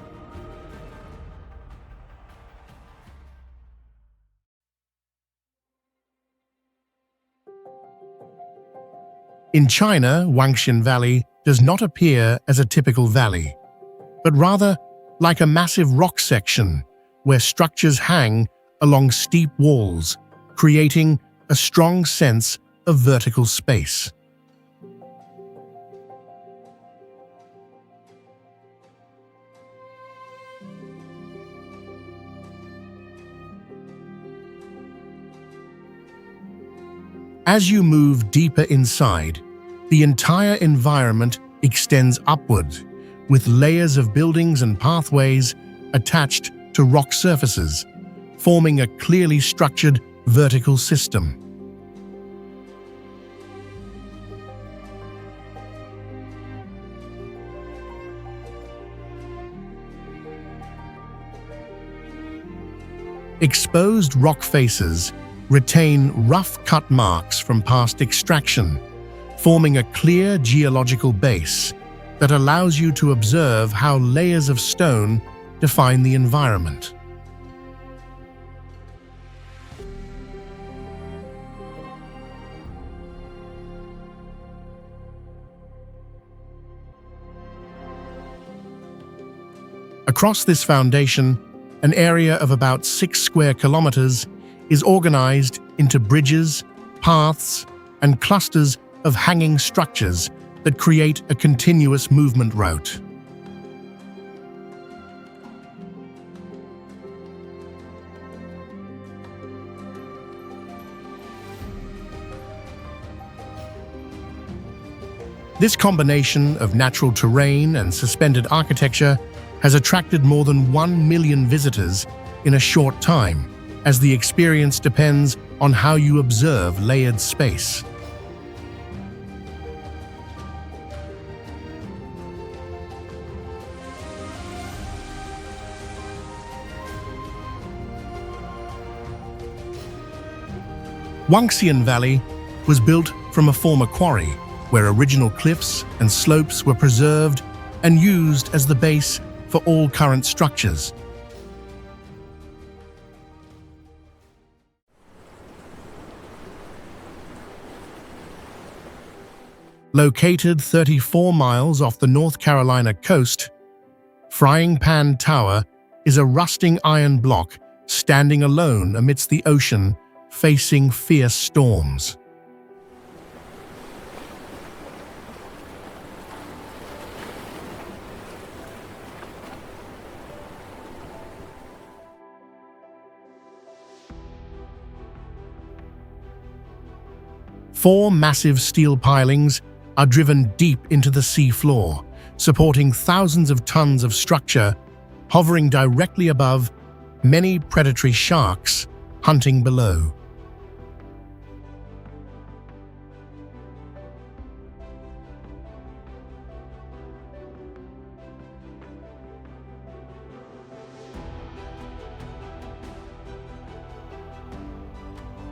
In China, Wangxian Valley does not appear as a typical valley, but rather like a massive rock section where structures hang along steep walls, creating a strong sense of vertical space. As you move deeper inside, the entire environment extends upward, with layers of buildings and pathways attached to rock surfaces, forming a clearly structured vertical system. Exposed rock faces retain rough cut marks from past extraction, forming a clear geological base that allows you to observe how layers of stone define the environment. Across this foundation, an area of about 6 square kilometers is organized into bridges, paths, and clusters of hanging structures that create a continuous movement route. This combination of natural terrain and suspended architecture has attracted more than 1 million visitors in a short time, as the experience depends on how you observe layered space. Wangxian Valley was built from a former quarry, where original cliffs and slopes were preserved and used as the base for all current structures. Located 34 miles off the North Carolina coast, Frying Pan Tower is a rusting iron block standing alone amidst the ocean, facing fierce storms. Four massive steel pilings are driven deep into the sea floor, supporting thousands of tons of structure, hovering directly above many predatory sharks hunting below.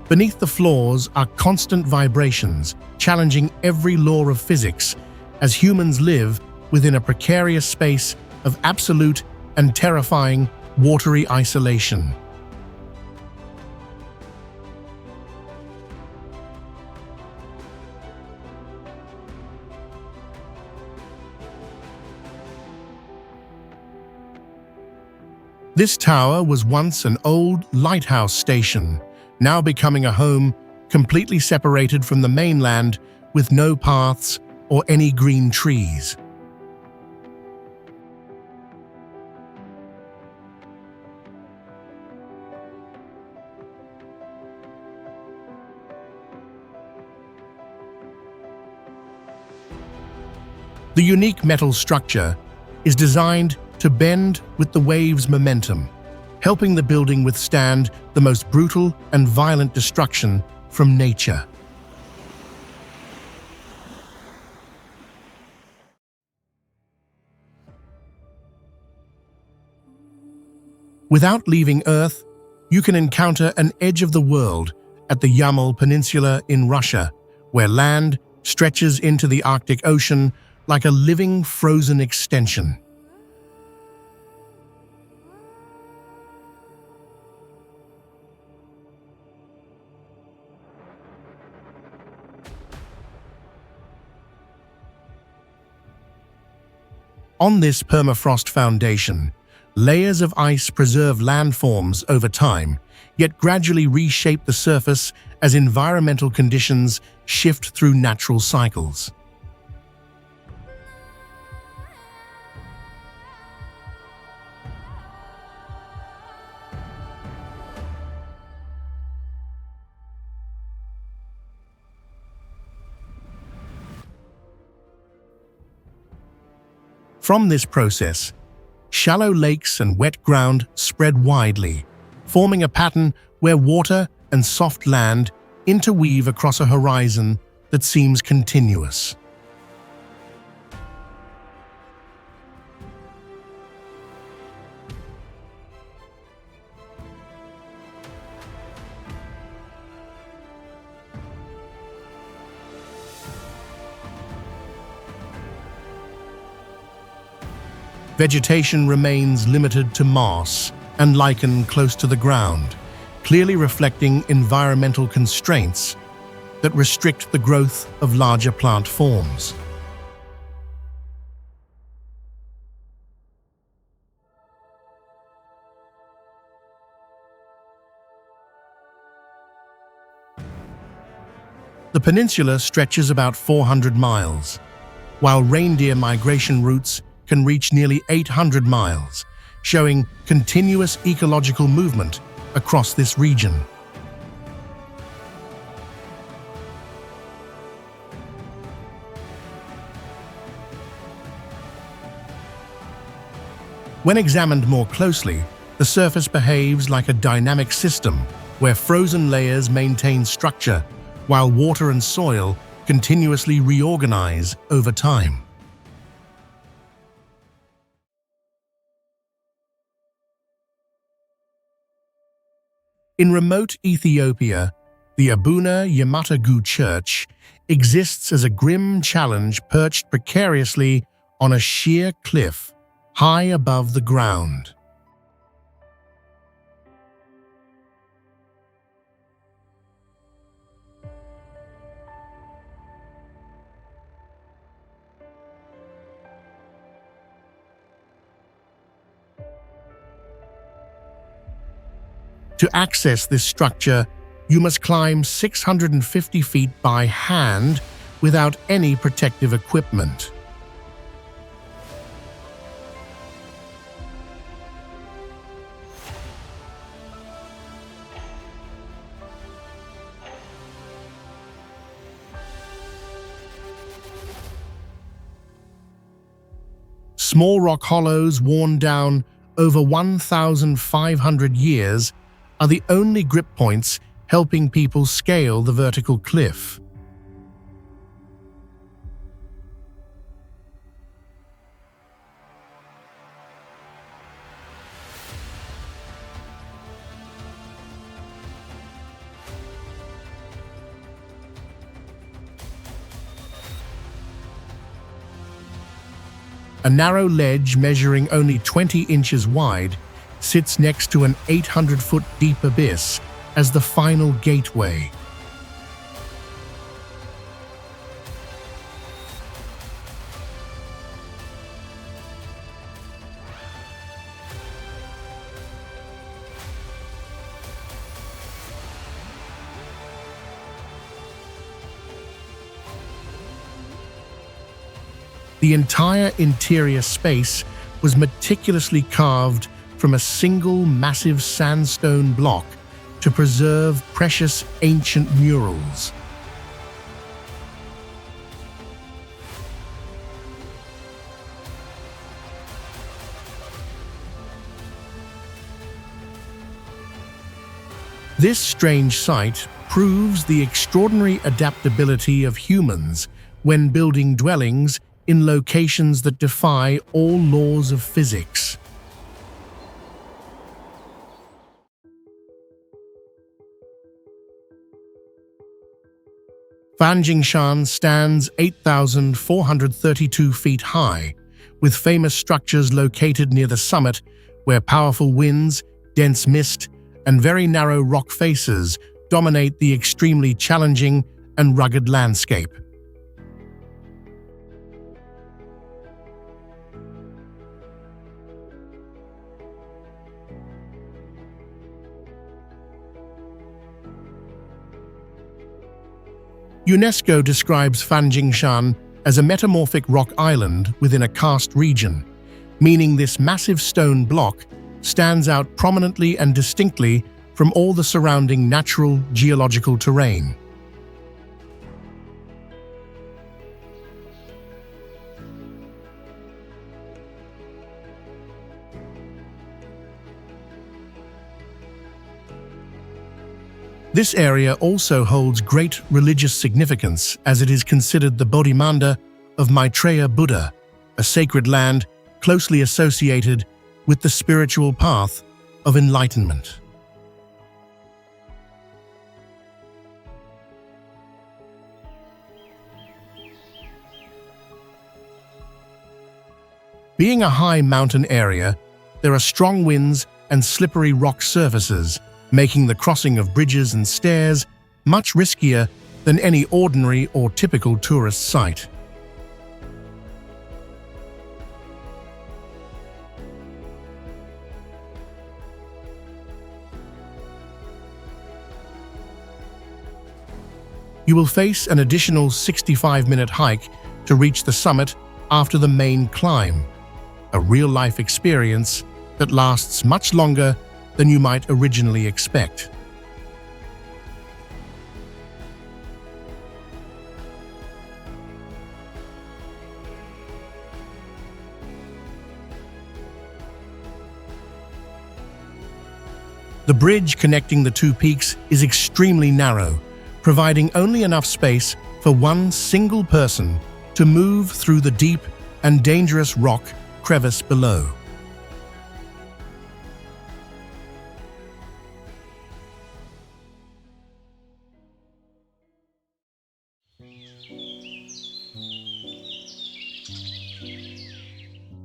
Beneath the floors are constant vibrations, challenging every law of physics, as humans live within a precarious space of absolute and terrifying watery isolation. This tower was once an old lighthouse station, now becoming a home completely separated from the mainland with no paths or any green trees. The unique metal structure is designed to bend with the wave's momentum, helping the building withstand the most brutal and violent destruction from nature. Without leaving Earth, you can encounter an edge of the world at the Yamal Peninsula in Russia, where land stretches into the Arctic Ocean like a living frozen extension. On this permafrost foundation, layers of ice preserve landforms over time, yet gradually reshape the surface as environmental conditions shift through natural cycles. From this process, shallow lakes and wet ground spread widely, forming a pattern where water and soft land interweave across a horizon that seems continuous. Vegetation remains limited to moss and lichen close to the ground, clearly reflecting environmental constraints that restrict the growth of larger plant forms. The peninsula stretches about 400 miles, while reindeer migration routes can reach nearly 800 miles, showing continuous ecological movement across this region. When examined more closely, the surface behaves like a dynamic system where frozen layers maintain structure while water and soil continuously reorganize over time. In remote Ethiopia, the Abuna Yemata Guh church exists as a grim challenge perched precariously on a sheer cliff high above the ground. To access this structure, you must climb 650 feet by hand without any protective equipment. Small rock hollows worn down over 1,500 years are the only grip points helping people scale the vertical cliff. A narrow ledge measuring only 20 inches wide sits next to an 800-foot deep abyss as the final gateway. The entire interior space was meticulously carved from a single massive sandstone block to preserve precious ancient murals. This strange site proves the extraordinary adaptability of humans when building dwellings in locations that defy all laws of physics. Fanjing Shan stands 8,432 feet high, with famous structures located near the summit where powerful winds, dense mist, and very narrow rock faces dominate the extremely challenging and rugged landscape. UNESCO describes Fanjing Shan as a metamorphic rock island within a karst region, meaning this massive stone block stands out prominently and distinctly from all the surrounding natural geological terrain. This area also holds great religious significance as it is considered the Bodhimanda of Maitreya Buddha, a sacred land closely associated with the spiritual path of enlightenment. Being a high mountain area, there are strong winds and slippery rock surfaces, making the crossing of bridges and stairs much riskier than any ordinary or typical tourist site. You will face an additional 65-minute hike to reach the summit after the main climb, a real-life experience that lasts much longer than you might originally expect. The bridge connecting the two peaks is extremely narrow, providing only enough space for one single person to move through the deep and dangerous rock crevice below.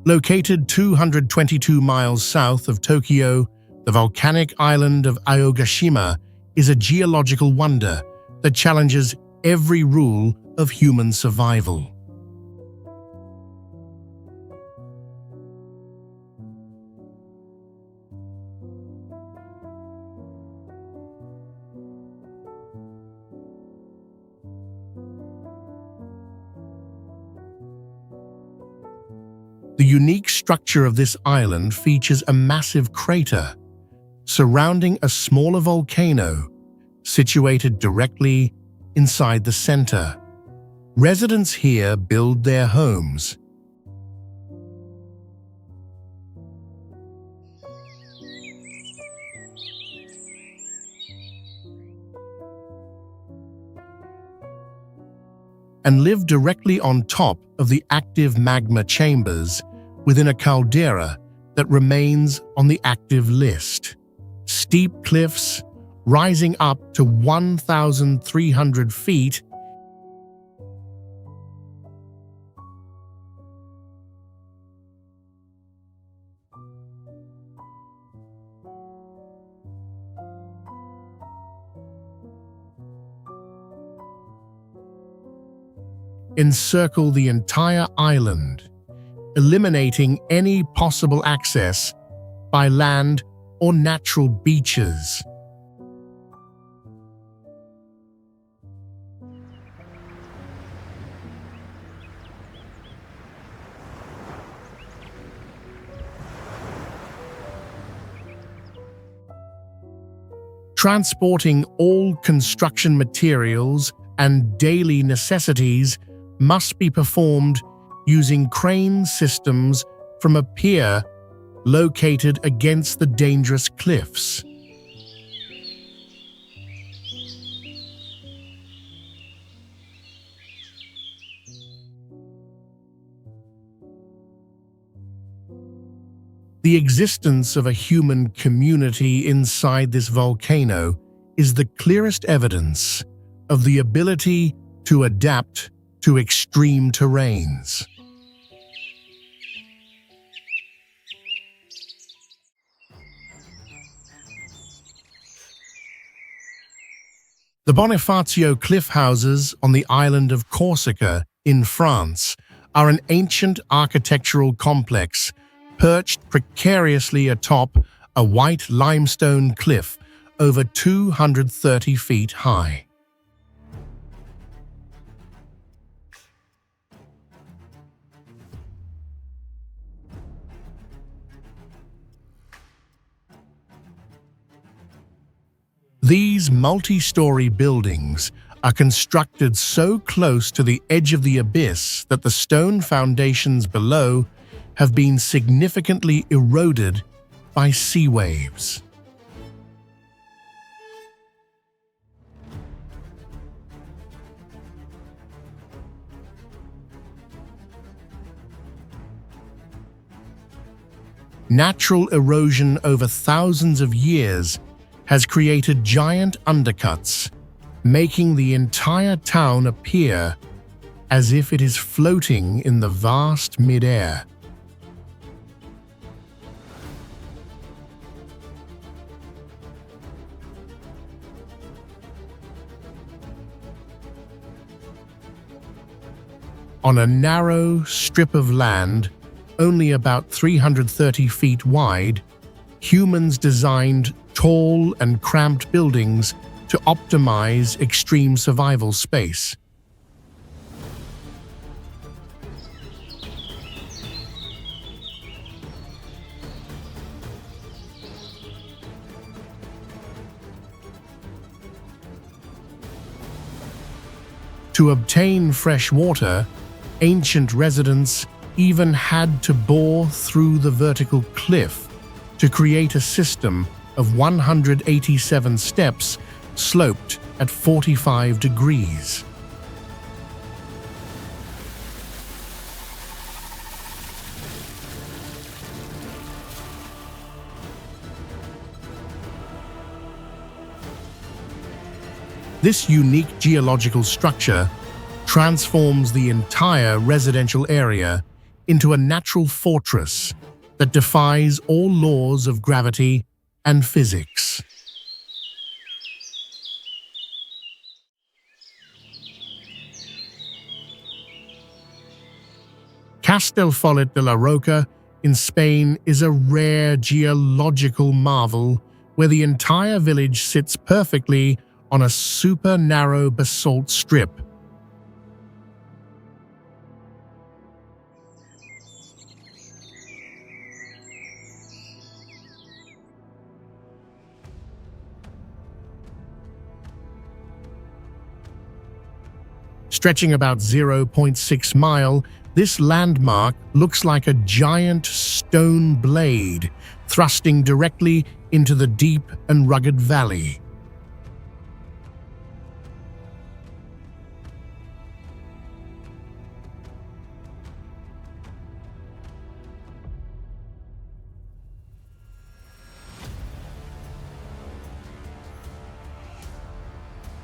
Located 222 miles south of Tokyo, the volcanic island of Aogashima is a geological wonder that challenges every rule of human survival. The unique structure of this island features a massive crater surrounding a smaller volcano situated directly inside the center. Residents here build their homes, and live directly on top of the active magma chambers within a caldera that remains on the active list. Steep cliffs rising up to 1,300 feet . encircle the entire island, eliminating any possible access by land or natural beaches. Transporting all construction materials and daily necessities must be performed using crane systems from a pier located against the dangerous cliffs. The existence of a human community inside this volcano is the clearest evidence of the ability to adapt to extreme terrains. The Bonifacio cliff houses on the island of Corsica in France are an ancient architectural complex perched precariously atop a white limestone cliff over 230 feet high. These multi-story buildings are constructed so close to the edge of the abyss that the stone foundations below have been significantly eroded by sea waves. Natural erosion over thousands of years has created giant undercuts, making the entire town appear as if it is floating in the vast mid-air. On a narrow strip of land, only about 330 feet wide, humans designed tall and cramped buildings to optimize extreme survival space. To obtain fresh water, ancient residents even had to bore through the vertical cliff to create a system of 187 steps sloped at 45 degrees. This unique geological structure transforms the entire residential area into a natural fortress that defies all laws of gravity and physics. Castellfollit de la Roca in Spain is a rare geological marvel where the entire village sits perfectly on a super narrow basalt strip. Stretching about 0.6 miles, this landmark looks like a giant stone blade thrusting directly into the deep and rugged valley.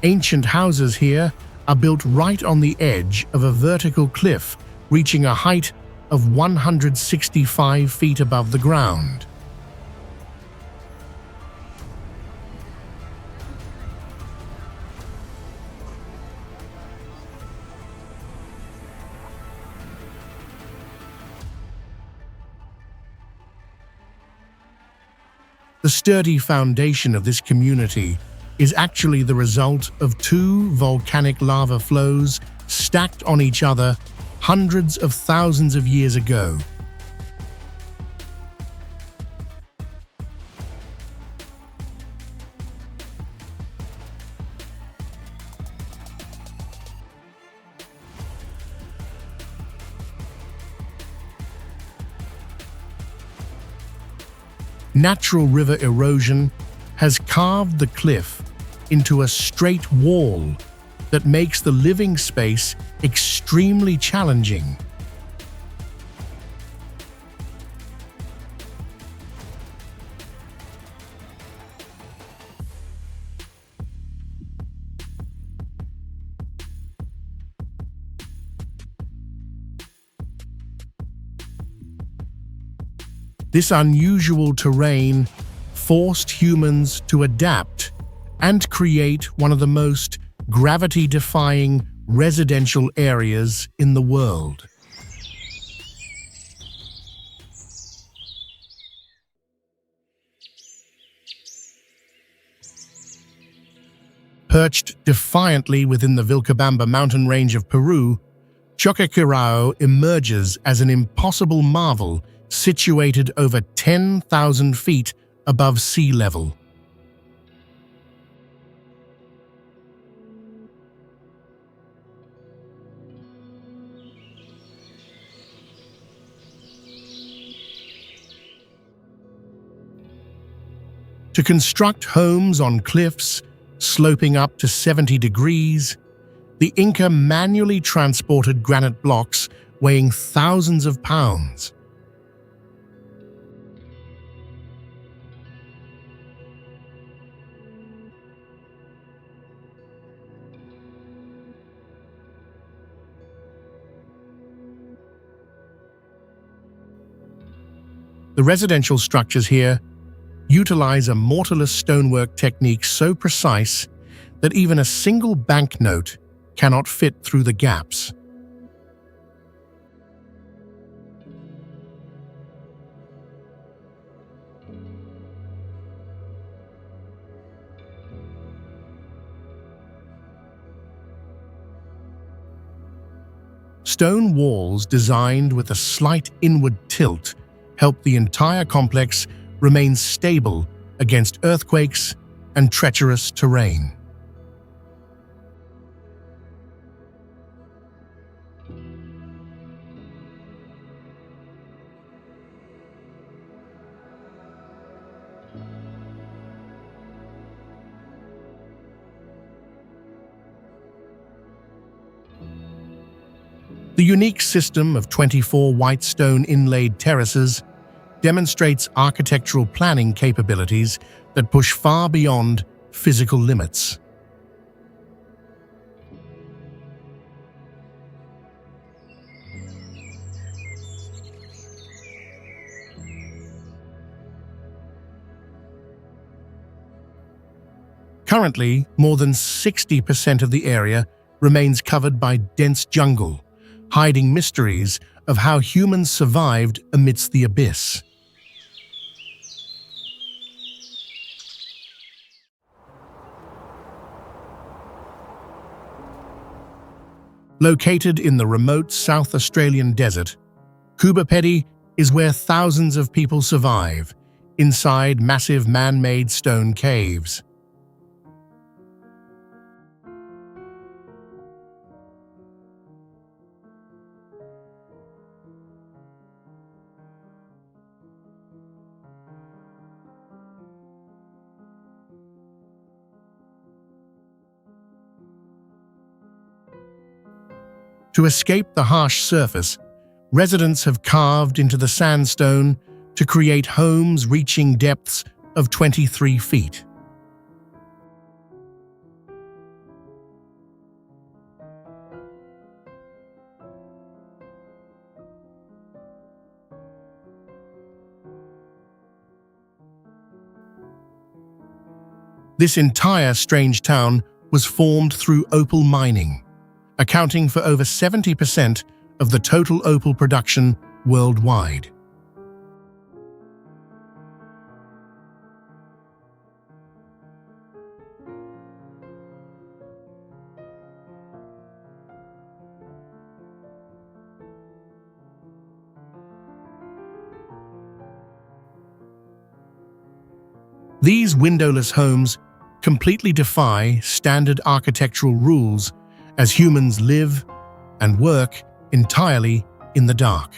Ancient houses here are built right on the edge of a vertical cliff reaching a height of 165 feet above the ground. The sturdy foundation of this community is actually the result of two volcanic lava flows stacked on each other hundreds of thousands of years ago. Natural river erosion has carved the cliff into a straight wall that makes the living space extremely challenging. This unusual terrain forced humans to adapt and create one of the most gravity-defying residential areas in the world. Perched defiantly within the Vilcabamba mountain range of Peru, Choqquequirao emerges as an impossible marvel situated over 10,000 feet above sea level. To construct homes on cliffs sloping up to 70 degrees, the Inca manually transported granite blocks weighing thousands of pounds. The residential structures here utilize a mortarless stonework technique so precise that even a single banknote cannot fit through the gaps. Stone walls designed with a slight inward tilt help the entire complex remain stable against earthquakes and treacherous terrain. The unique system of 24 white stone inlaid terraces demonstrates architectural planning capabilities that push far beyond physical limits. Currently, more than 60% of the area remains covered by dense jungle, hiding mysteries of how humans survived amidst the abyss. Located in the remote South Australian desert, Coober Pedy is where thousands of people survive, inside massive man-made stone caves. To escape the harsh surface, residents have carved into the sandstone to create homes reaching depths of 23 feet. This entire strange town was formed through opal mining, accounting for over 70% of the total opal production worldwide. These windowless homes completely defy standard architectural rules as humans live and work entirely in the dark.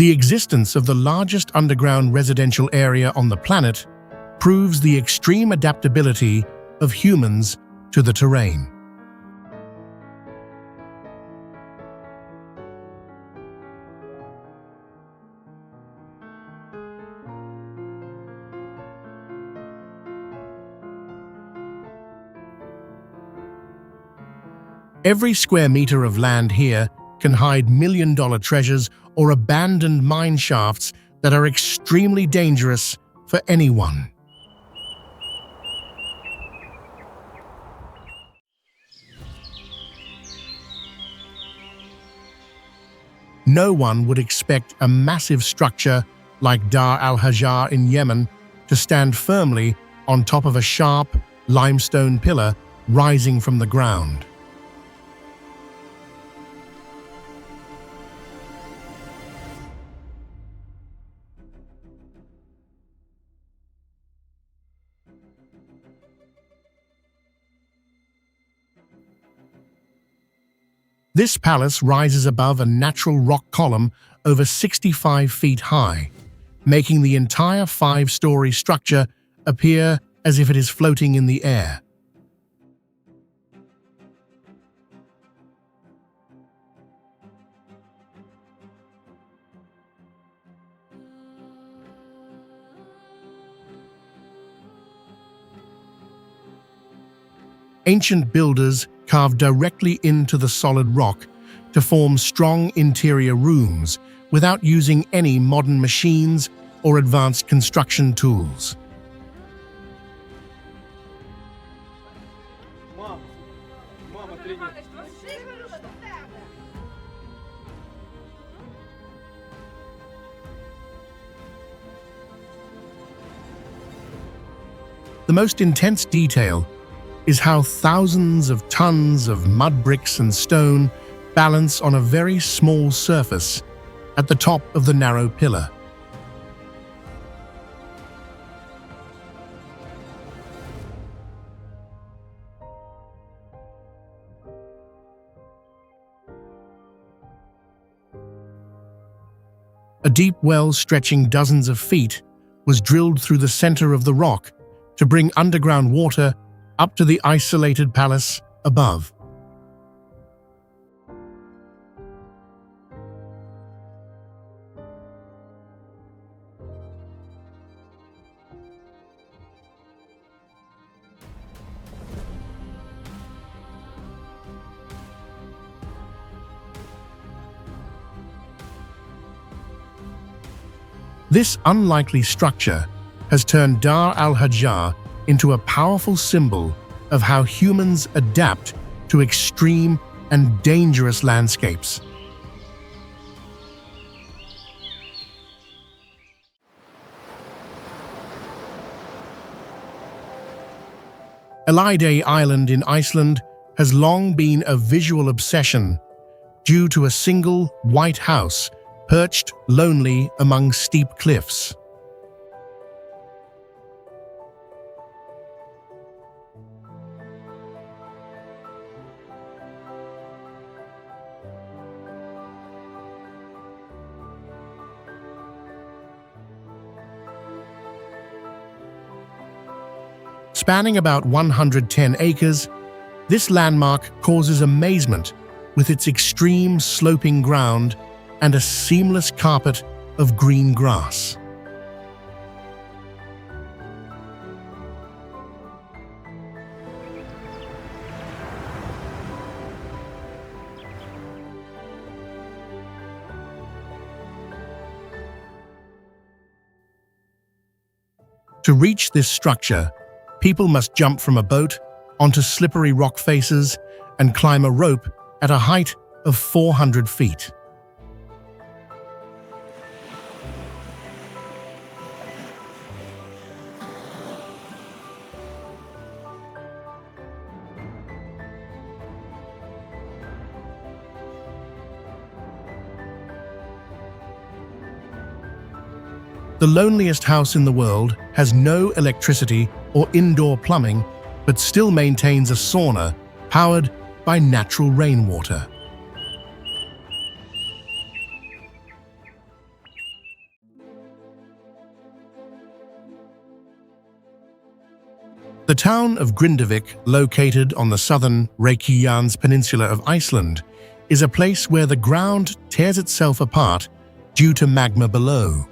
The existence of the largest underground residential area on the planet proves the extreme adaptability of humans to the terrain. Every square meter of land here can hide million-dollar treasures or abandoned mine shafts that are extremely dangerous for anyone. No one would expect a massive structure like Dar Al-Hajar in Yemen to stand firmly on top of a sharp limestone pillar rising from the ground. This palace rises above a natural rock column over 65 feet high, making the entire 5-story structure appear as if it is floating in the air. Ancient builders carved directly into the solid rock to form strong interior rooms without using any modern machines or advanced construction tools. The most intense detail is how thousands of tons of mud bricks and stone balance on a very small surface at the top of the narrow pillar. A deep well stretching dozens of feet was drilled through the center of the rock to bring underground water up to the isolated palace above. This unlikely structure has turned Dar Al-Hajar into a powerful symbol of how humans adapt to extreme and dangerous landscapes. Elliðaey Island in Iceland has long been a visual obsession due to a single white house perched lonely among steep cliffs. Spanning about 110 acres, this landmark causes amazement with its extreme sloping ground and a seamless carpet of green grass. To reach this structure, people must jump from a boat onto slippery rock faces and climb a rope at a height of 400 feet. The loneliest house in the world has no electricity or indoor plumbing, but still maintains a sauna powered by natural rainwater. The town of Grindavik, located on the southern Reykjanes Peninsula of Iceland, is a place where the ground tears itself apart due to magma below.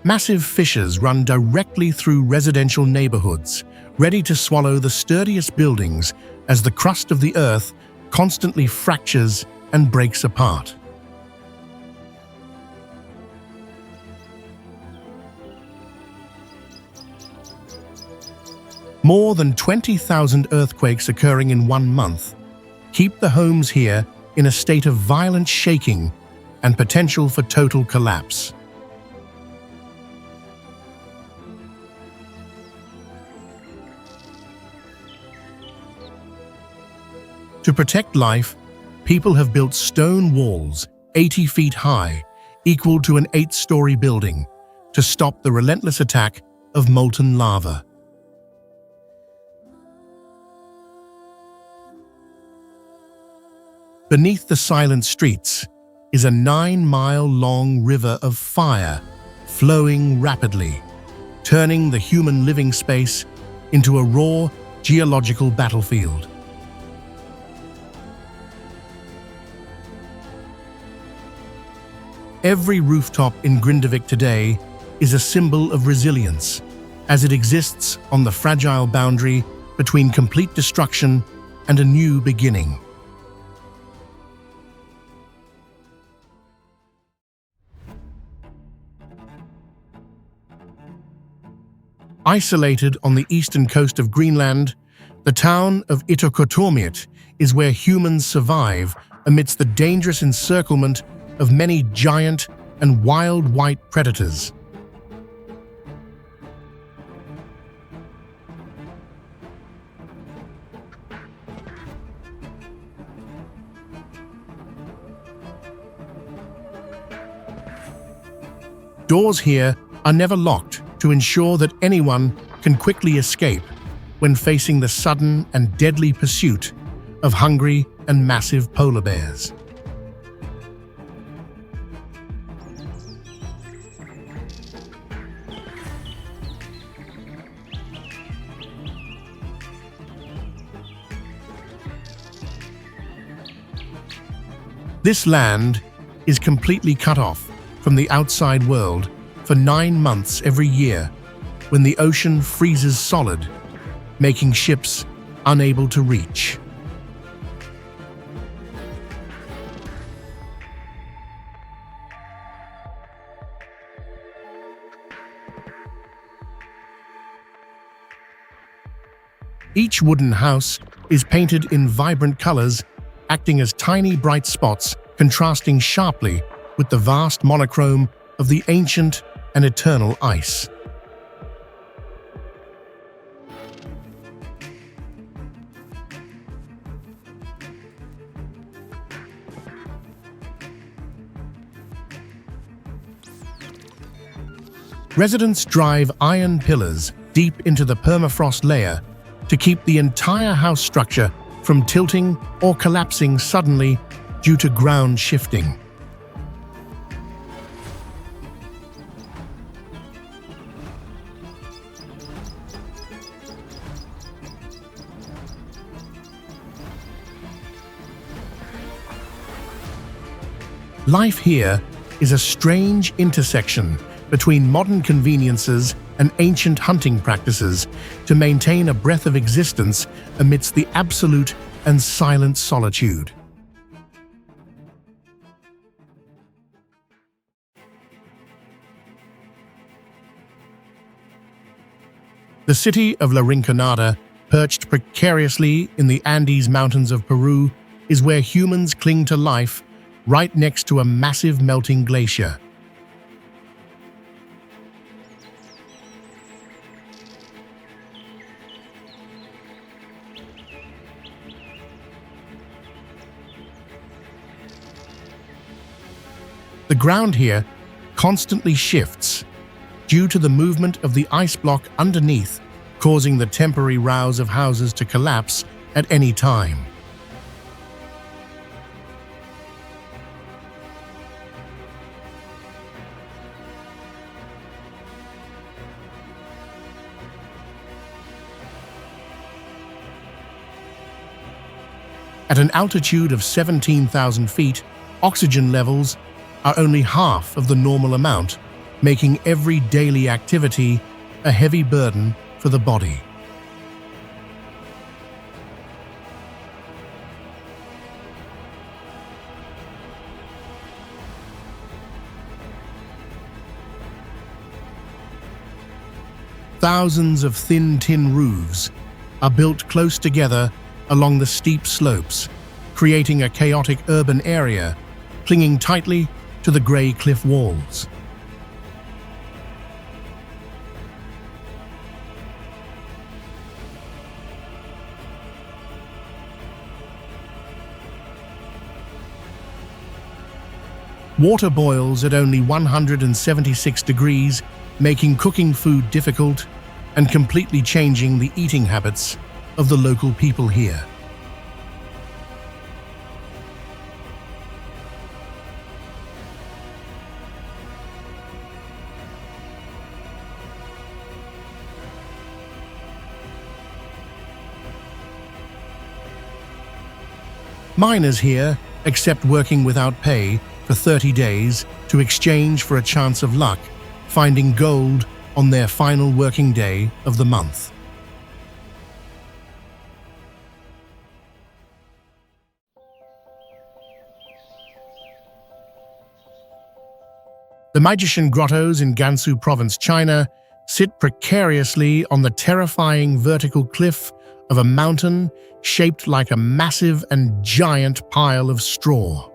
Massive fissures run directly through residential neighborhoods, ready to swallow the sturdiest buildings as the crust of the earth constantly fractures and breaks apart. More than 20,000 earthquakes occurring in 1 month keep the homes here in a state of violent shaking and potential for total collapse. To protect life, people have built stone walls 80 feet high, equal to an 8-story building, to stop the relentless attack of molten lava. Beneath the silent streets is a 9-mile-long river of fire flowing rapidly, turning the human living space into a raw geological battlefield. Every rooftop in Grindavik today is a symbol of resilience, as it exists on the fragile boundary between complete destruction and a new beginning. Isolated on the eastern coast of Greenland, the town of Ittoqqortoormiit is where humans survive amidst the dangerous encirclement of many giant and wild white predators. Doors here are never locked to ensure that anyone can quickly escape when facing the sudden and deadly pursuit of hungry and massive polar bears. This land is completely cut off from the outside world for 9 months every year when the ocean freezes solid, making ships unable to reach. Each wooden house is painted in vibrant colors, acting as tiny bright spots contrasting sharply with the vast monochrome of the ancient and eternal ice. Residents drive iron pillars deep into the permafrost layer to keep the entire house structure from tilting or collapsing suddenly due to ground shifting. Life here is a strange intersection between modern conveniences and ancient hunting practices to maintain a breath of existence amidst the absolute and silent solitude. The city of La Rinconada, perched precariously in the Andes Mountains of Peru, is where humans cling to life right next to a massive melting glacier. The ground here constantly shifts due to the movement of the ice block underneath, causing the temporary rows of houses to collapse at any time. At an altitude of 17,000 feet, oxygen levels are only half of the normal amount, making every daily activity a heavy burden for the body. Thousands of thin tin roofs are built close together along the steep slopes, creating a chaotic urban area, clinging tightly to the grey cliff walls. Water boils at only 176 degrees, making cooking food difficult and completely changing the eating habits of the local people here. Miners here accept working without pay for 30 days to exchange for a chance of luck, finding gold on their final working day of the month. The Majishan Grottoes in Gansu Province, China, sit precariously on the terrifying vertical cliff of a mountain shaped like a massive and giant pile of straw.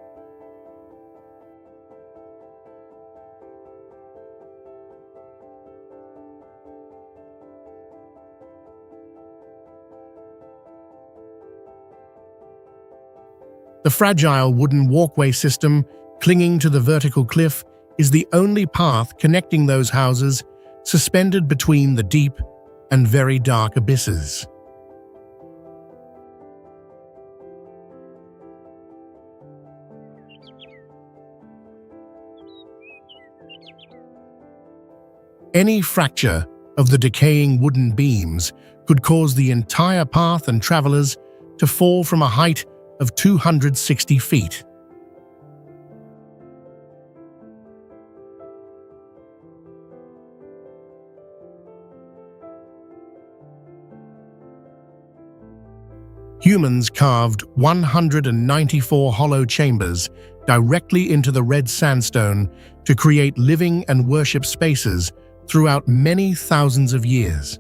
The fragile wooden walkway system clinging to the vertical cliff is the only path connecting those houses, suspended between the deep and very dark abysses. Any fracture of the decaying wooden beams could cause the entire path and travelers to fall from a height of 260 feet. Humans carved 194 hollow chambers directly into the red sandstone to create living and worship spaces throughout many thousands of years.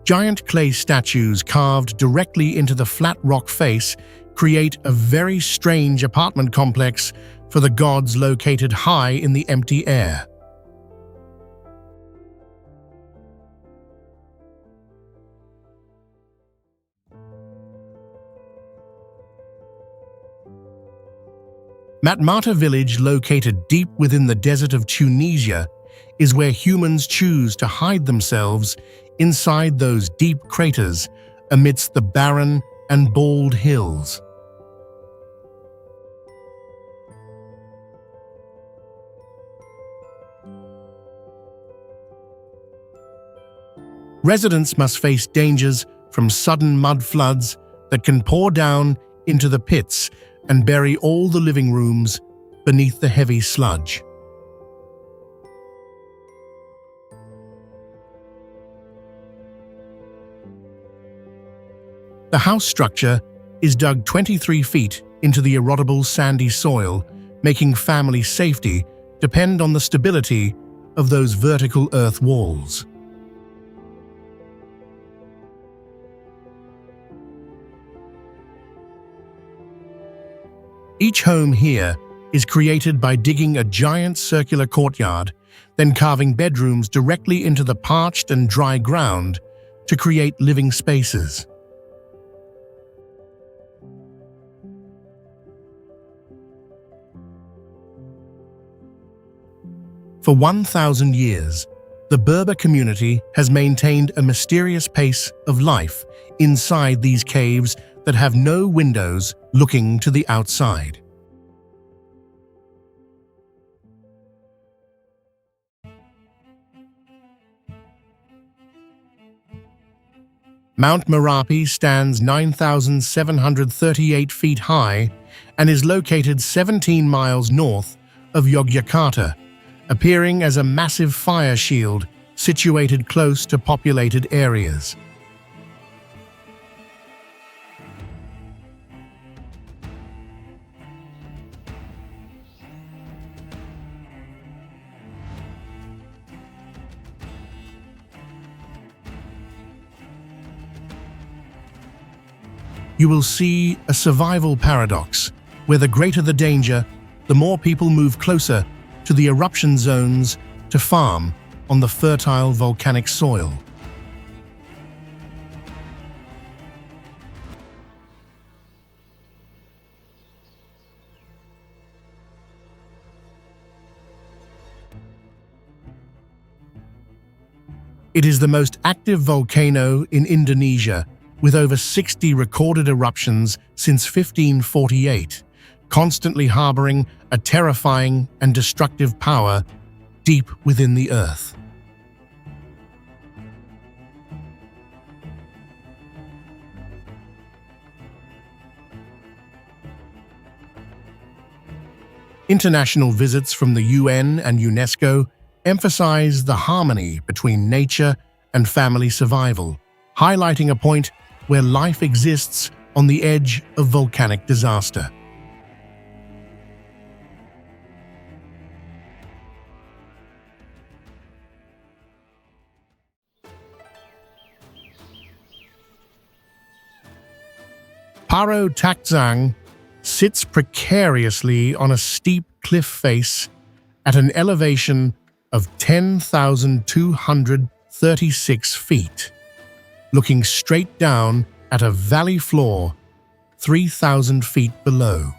Giant clay statues carved directly into the flat rock face create a very strange apartment complex for the gods located high in the empty air. Matmata village, located deep within the desert of Tunisia, is where humans choose to hide themselves inside those deep craters amidst the barren and bald hills. Residents must face dangers from sudden mud floods that can pour down into the pits and bury all the living rooms beneath the heavy sludge. The house structure is dug 23 feet into the erodible sandy soil, making family safety depend on the stability of those vertical earth walls. Each home here is created by digging a giant circular courtyard, then carving bedrooms directly into the parched and dry ground to create living spaces. For 1,000 years, the Berber community has maintained a mysterious pace of life inside these caves that have no windows looking to the outside. Mount Merapi stands 9,738 feet high and is located 17 miles north of Yogyakarta, appearing as a massive fire shield situated close to populated areas. You will see a survival paradox, where the greater the danger, the more people move closer to the eruption zones to farm on the fertile volcanic soil. It is the most active volcano in Indonesia, with over 60 recorded eruptions since 1548, constantly harboring a terrifying and destructive power deep within the earth. International visits from the UN and UNESCO emphasize the harmony between nature and family survival, highlighting a point where life exists on the edge of volcanic disaster. Paro Taktsang sits precariously on a steep cliff face at an elevation of 10,236 feet, looking straight down at a valley floor 3,000 feet below.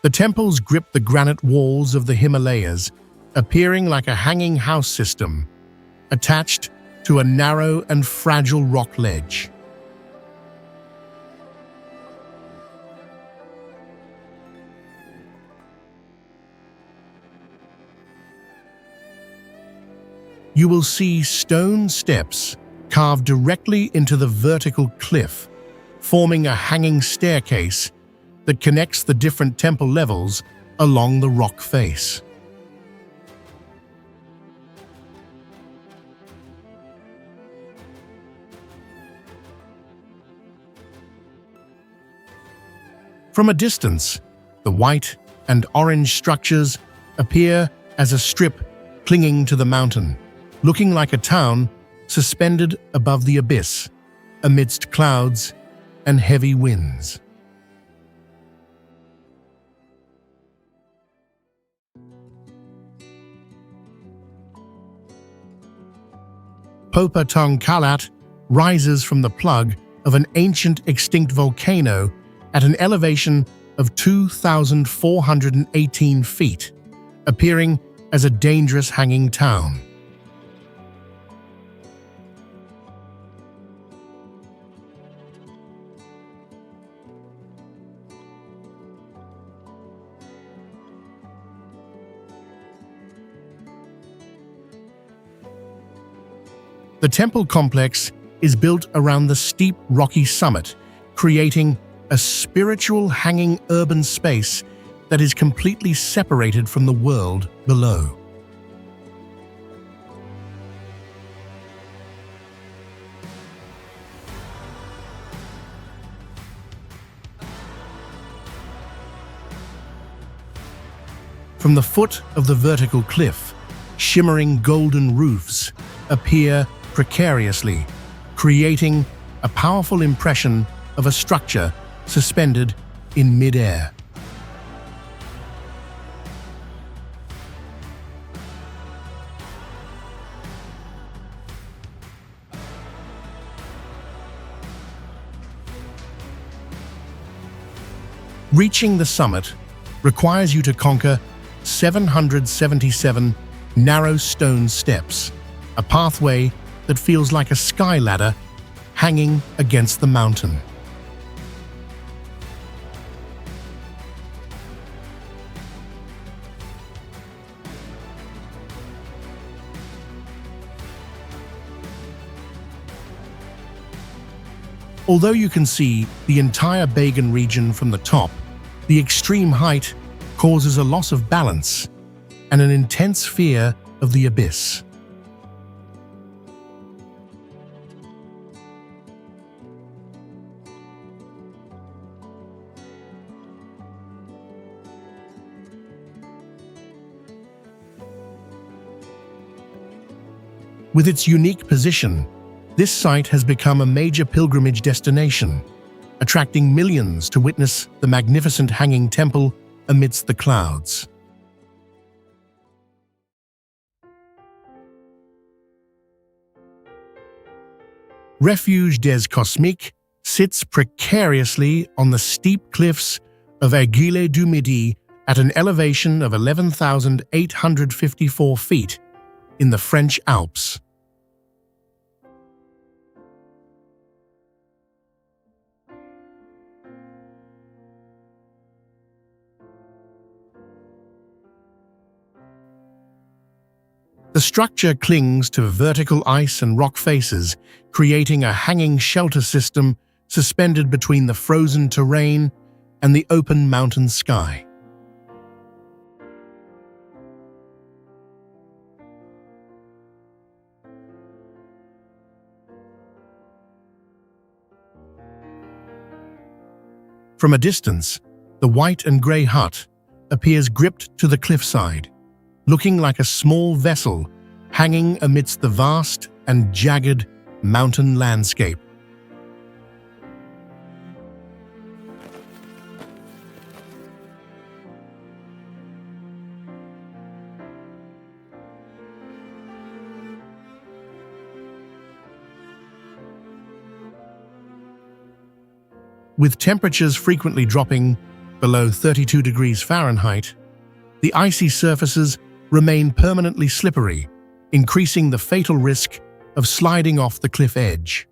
The temples grip the granite walls of the Himalayas, appearing like a hanging house system, attached to a narrow and fragile rock ledge. You will see stone steps carved directly into the vertical cliff, forming a hanging staircase that connects the different temple levels along the rock face. From a distance, the white and orange structures appear as a strip clinging to the mountain, looking like a town suspended above the abyss, amidst clouds and heavy winds. Popa Tongkalat rises from the plug of an ancient extinct volcano at an elevation of 2,418 feet, appearing as a dangerous hanging town. The temple complex is built around the steep rocky summit, creating a spiritual hanging urban space that is completely separated from the world below. From the foot of the vertical cliff, shimmering golden roofs appear precariously, creating a powerful impression of a structure suspended in mid-air. Reaching the summit requires you to conquer 777 narrow stone steps, a pathway that feels like a sky ladder hanging against the mountain. Although you can see the entire Bagan region from the top, the extreme height causes a loss of balance and an intense fear of the abyss. With its unique position, this site has become a major pilgrimage destination, attracting millions to witness the magnificent hanging temple amidst the clouds. Refuge des Cosmiques sits precariously on the steep cliffs of Aiguille du Midi at an elevation of 11,854 feet in the French Alps. The structure clings to vertical ice and rock faces, creating a hanging shelter system suspended between the frozen terrain and the open mountain sky. From a distance, the white and grey hut appears gripped to the cliffside, looking like a small vessel hanging amidst the vast and jagged mountain landscape. With temperatures frequently dropping below 32 degrees Fahrenheit, the icy surfaces remain permanently slippery, increasing the fatal risk of sliding off the cliff edge.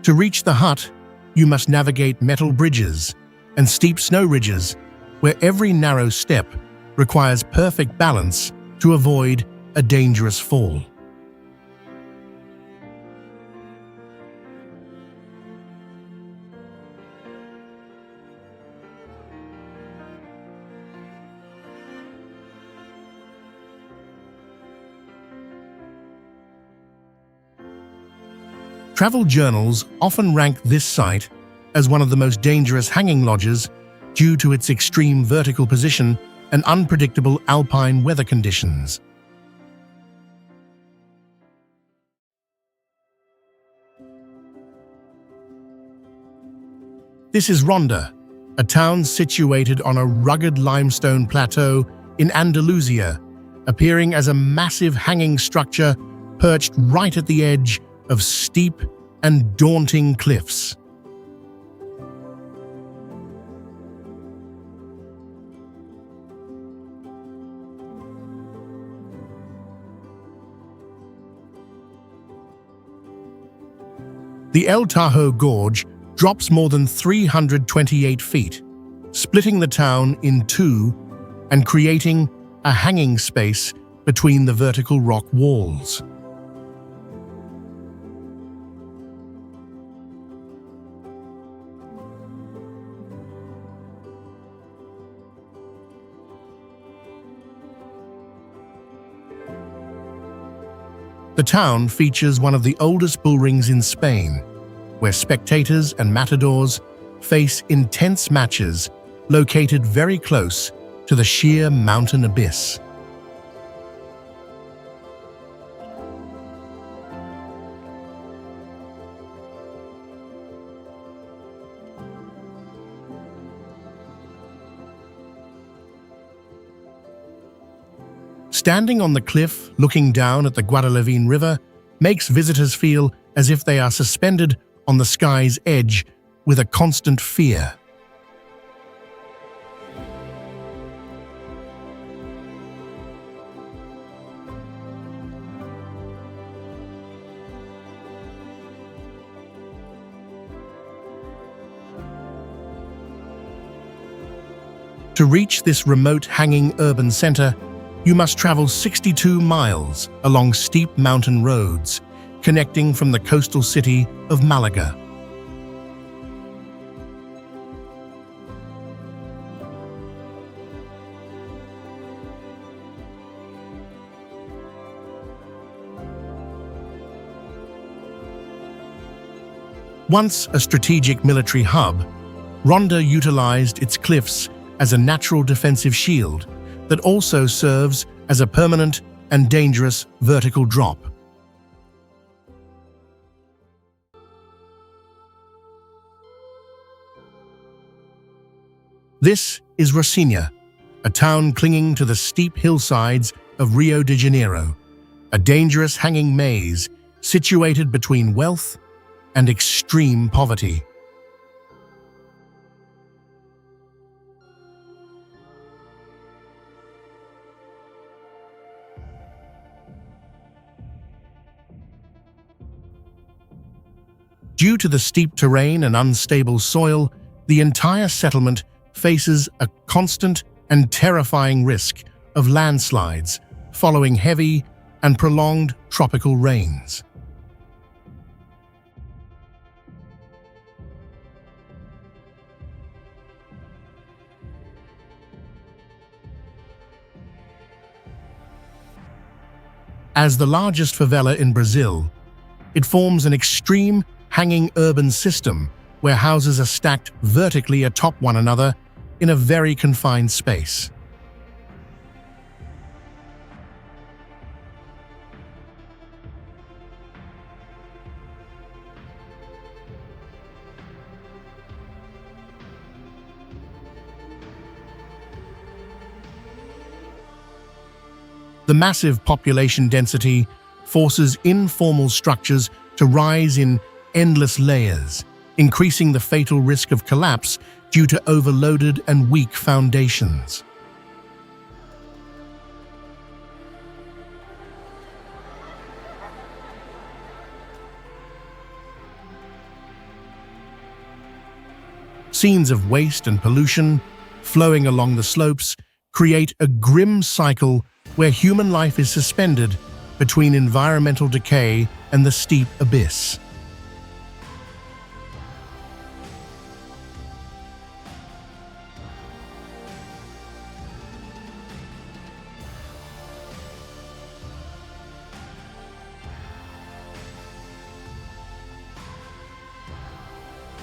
To reach the hut, you must navigate metal bridges and steep snow ridges, where every narrow step requires perfect balance to avoid a dangerous fall. Travel journals often rank this site as one of the most dangerous hanging lodges due to its extreme vertical position and unpredictable alpine weather conditions. This is Ronda, a town situated on a rugged limestone plateau in Andalusia, appearing as a massive hanging structure perched right at the edge of steep and daunting cliffs. The El Tahoe Gorge drops more than 328 feet, splitting the town in two and creating a hanging space between the vertical rock walls. The town features one of the oldest bull rings in Spain, where spectators and matadors face intense matches located very close to the sheer mountain abyss. Standing on the cliff, looking down at the Guadalquivir River, makes visitors feel as if they are suspended on the sky's edge with a constant fear. To reach this remote hanging urban center, you must travel 62 miles along steep mountain roads, connecting from the coastal city of Malaga. Once a strategic military hub, Ronda utilized its cliffs as a natural defensive shield that also serves as a permanent and dangerous vertical drop. This is Rocinha, a town clinging to the steep hillsides of Rio de Janeiro, a dangerous hanging maze situated between wealth and extreme poverty. Due to the steep terrain and unstable soil, the entire settlement faces a constant and terrifying risk of landslides following heavy and prolonged tropical rains. As the largest favela in Brazil, it forms an extreme hanging urban system where houses are stacked vertically atop one another in a very confined space. The massive population density forces informal structures to rise in endless layers, increasing the fatal risk of collapse due to overloaded and weak foundations. Scenes of waste and pollution flowing along the slopes create a grim cycle where human life is suspended between environmental decay and the steep abyss.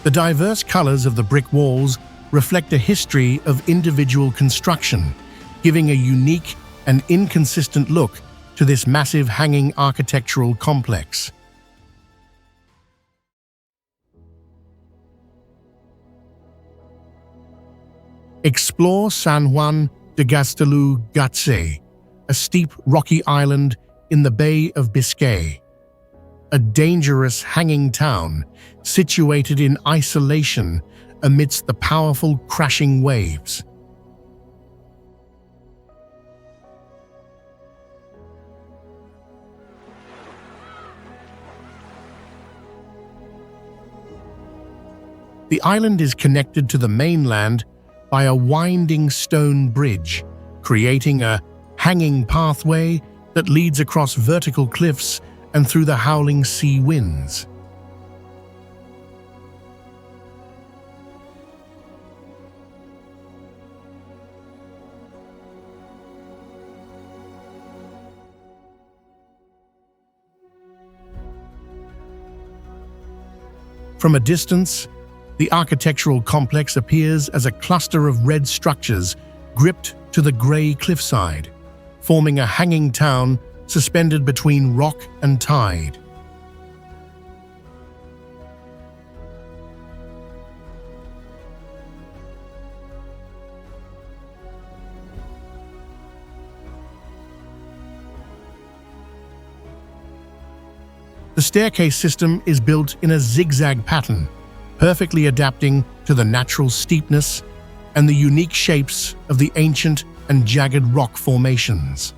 The diverse colors of the brick walls reflect a history of individual construction, giving a unique and inconsistent look to this massive hanging architectural complex. Explore San Juan de Gaztelugatxe, a steep rocky island in the Bay of Biscay. A dangerous hanging town situated in isolation amidst the powerful crashing waves. The island is connected to the mainland by a winding stone bridge, creating a hanging pathway that leads across vertical cliffs and through the howling sea winds. From a distance, the architectural complex appears as a cluster of red structures gripped to the grey cliffside, forming a hanging town suspended between rock and tide. The staircase system is built in a zigzag pattern, perfectly adapting to the natural steepness and the unique shapes of the ancient and jagged rock formations.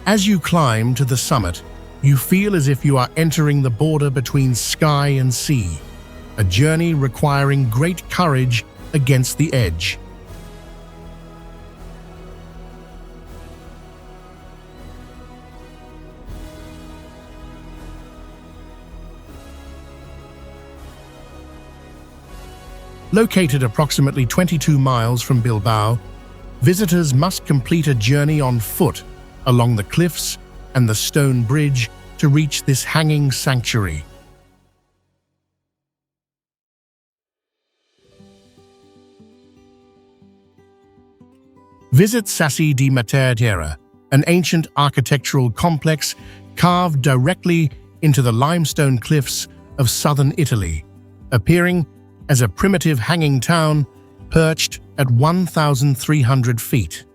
As you climb to the summit, you feel as if you are entering the border between sky and sea, a journey requiring great courage against the edge. Located approximately 22 miles from Bilbao, visitors must complete a journey on foot along the cliffs and the stone bridge to reach this hanging sanctuary. Visit Sassi di Matera, an ancient architectural complex carved directly into the limestone cliffs of southern Italy, appearing as a primitive hanging town perched at 1,300 feet.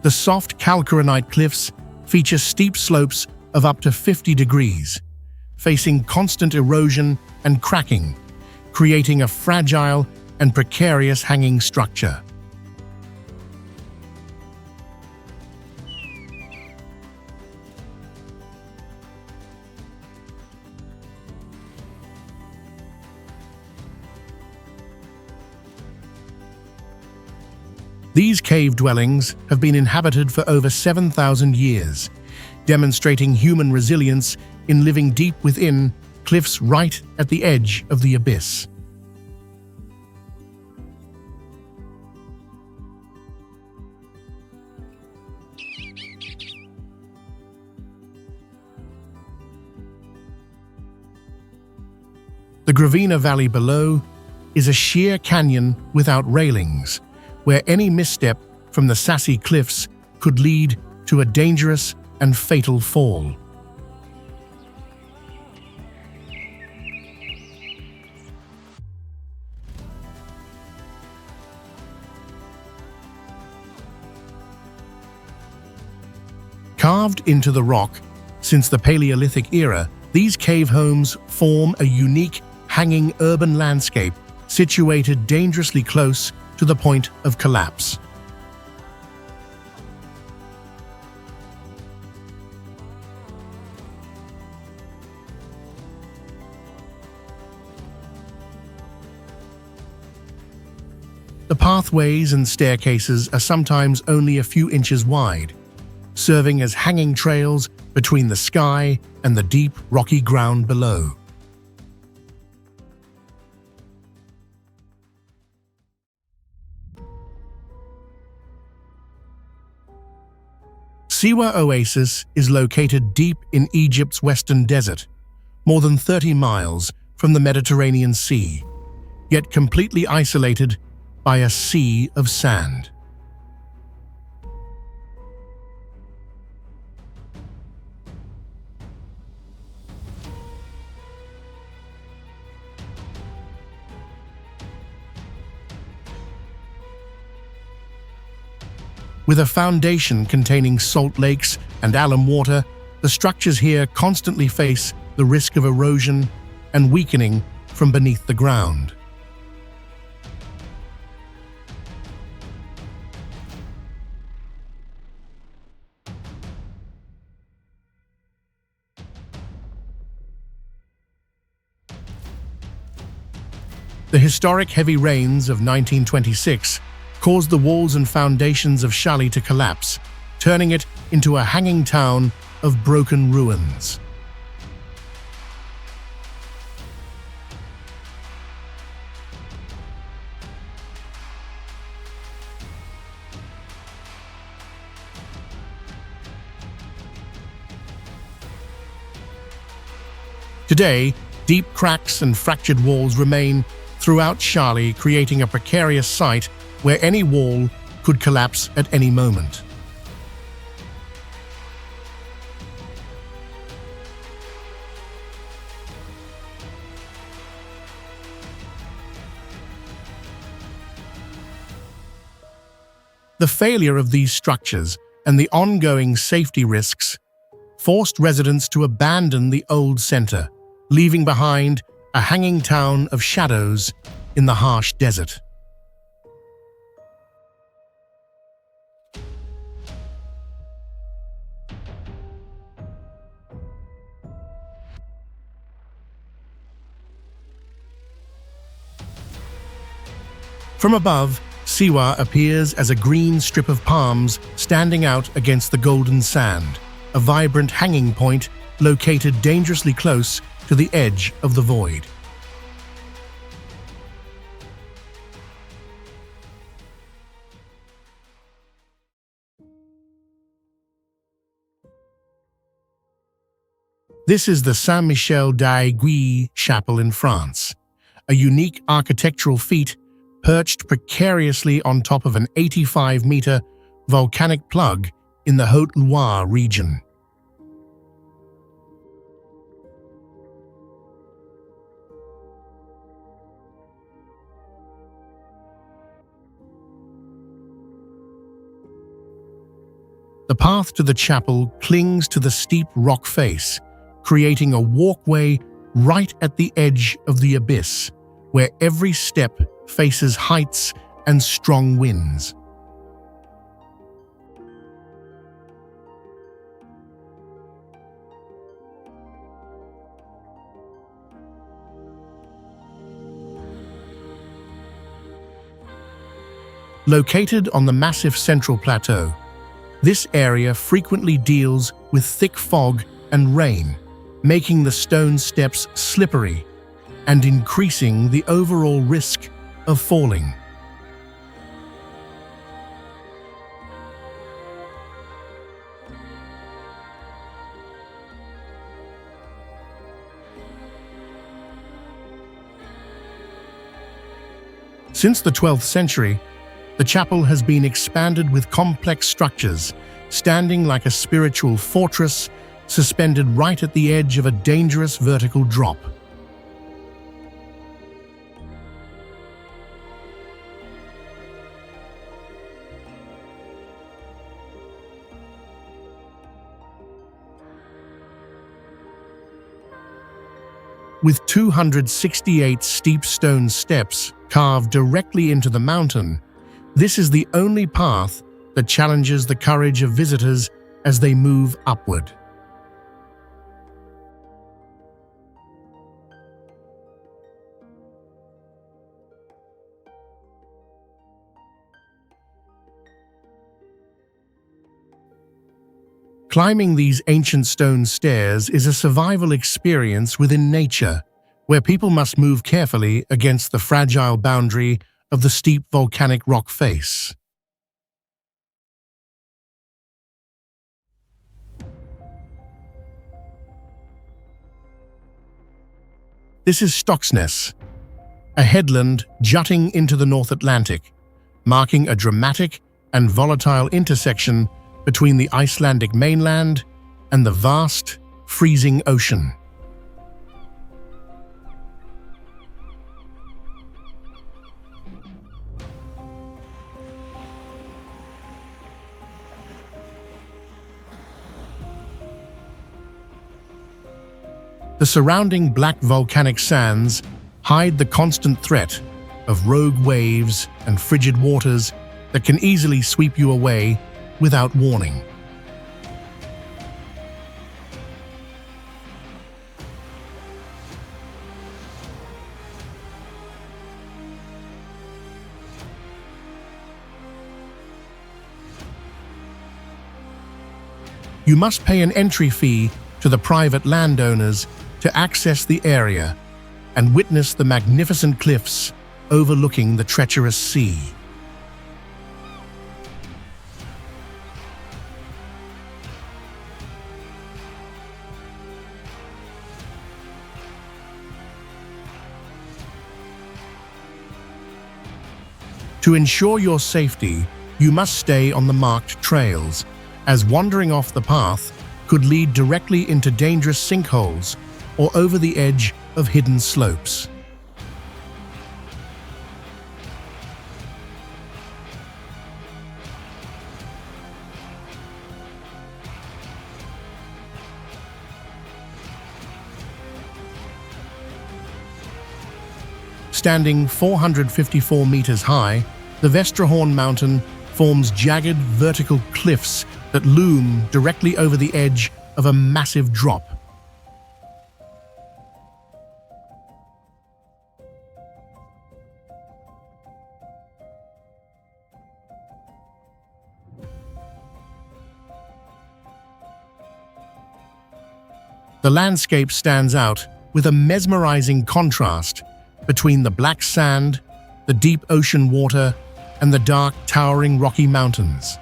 The soft calcarenite cliffs feature steep slopes of up to 50 degrees, facing constant erosion and cracking, creating a fragile and precarious hanging structure. These cave dwellings have been inhabited for over 7,000 years, demonstrating human resilience in living deep within cliffs right at the edge of the abyss. The Gravina Valley below is a sheer canyon without railings, where any misstep from the Sassi cliffs could lead to a dangerous and fatal fall. Carved into the rock since the Paleolithic era, these cave homes form a unique hanging urban landscape situated dangerously close to the point of collapse. The pathways and staircases are sometimes only a few inches wide, serving as hanging trails between the sky and the deep, rocky ground below. Siwa Oasis is located deep in Egypt's western desert, more than 30 miles from the Mediterranean Sea, yet completely isolated by a sea of sand. With a foundation containing salt lakes and alum water, the structures here constantly face the risk of erosion and weakening from beneath the ground. The historic heavy rains of 1926 caused the walls and foundations of Shali to collapse, turning it into a hanging town of broken ruins. Today, deep cracks and fractured walls remain throughout Shali, creating a precarious site where any wall could collapse at any moment. The failure of these structures and the ongoing safety risks forced residents to abandon the old center, leaving behind a hanging town of shadows in the harsh desert. From above, Siwa appears as a green strip of palms standing out against the golden sand, a vibrant hanging point located dangerously close to the edge of the void. This is the Saint-Michel d'Aiguille chapel in France, a unique architectural feat perched precariously on top of an 85-meter volcanic plug in the Haute-Loire region. The path to the chapel clings to the steep rock face, creating a walkway right at the edge of the abyss, where every step faces heights and strong winds. Located on the massive central plateau, this area frequently deals with thick fog and rain, making the stone steps slippery and increasing the overall risk of falling. Since the 12th century, the chapel has been expanded with complex structures, standing like a spiritual fortress suspended right at the edge of a dangerous vertical drop. With 268 steep stone steps carved directly into the mountain, this is the only path that challenges the courage of visitors as they move upward. Climbing these ancient stone stairs is a survival experience within nature, where people must move carefully against the fragile boundary of the steep volcanic rock face. This is Stocksness, a headland jutting into the North Atlantic, marking a dramatic and volatile intersection between the Icelandic mainland and the vast, freezing ocean. The surrounding black volcanic sands hide the constant threat of rogue waves and frigid waters that can easily sweep you away without warning. you must pay an entry fee to the private landowners to access the area and witness the magnificent cliffs overlooking the treacherous sea. To ensure your safety, you must stay on the marked trails, as wandering off the path could lead directly into dangerous sinkholes or over the edge of hidden slopes. Standing 454 meters high, the Vestrahorn mountain forms jagged vertical cliffs that loom directly over the edge of a massive drop. The landscape stands out with a mesmerizing contrast between the black sand, the deep ocean water, and the dark, towering Rocky Mountains.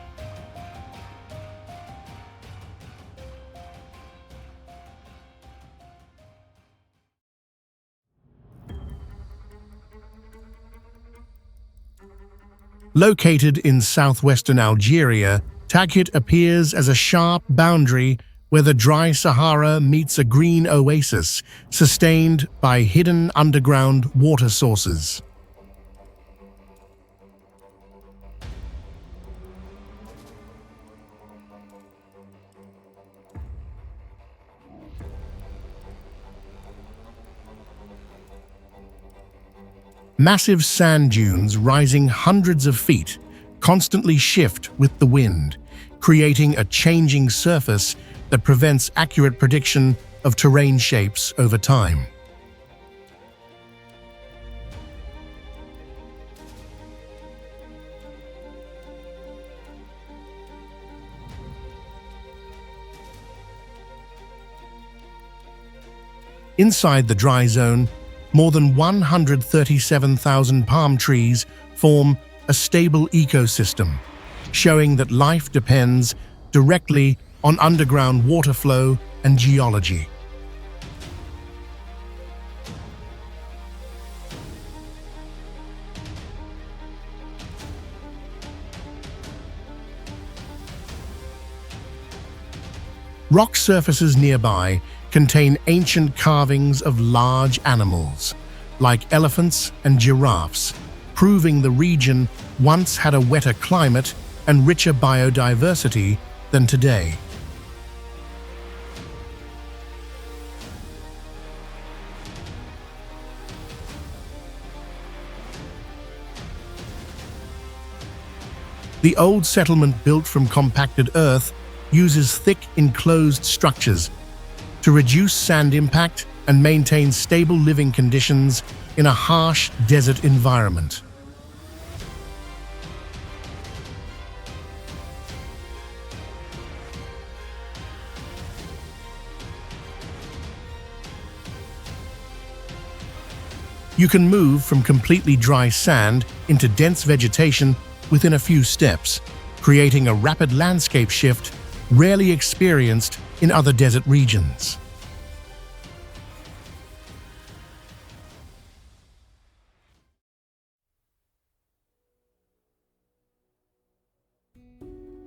Located in southwestern Algeria, Taghit appears as a sharp boundary where the dry Sahara meets a green oasis sustained by hidden underground water sources. Massive sand dunes rising hundreds of feet constantly shift with the wind, creating a changing surface that prevents accurate prediction of terrain shapes over time. Inside the dry zone, more than 137,000 palm trees form a stable ecosystem, showing that life depends directly on underground water flow and geology. Rock surfaces nearby contain ancient carvings of large animals, like elephants and giraffes, proving the region once had a wetter climate and richer biodiversity than today. The old settlement, built from compacted earth, uses thick enclosed structures to reduce sand impact and maintain stable living conditions in a harsh desert environment. You can move from completely dry sand into dense vegetation within a few steps, creating a rapid landscape shift rarely experienced in other desert regions.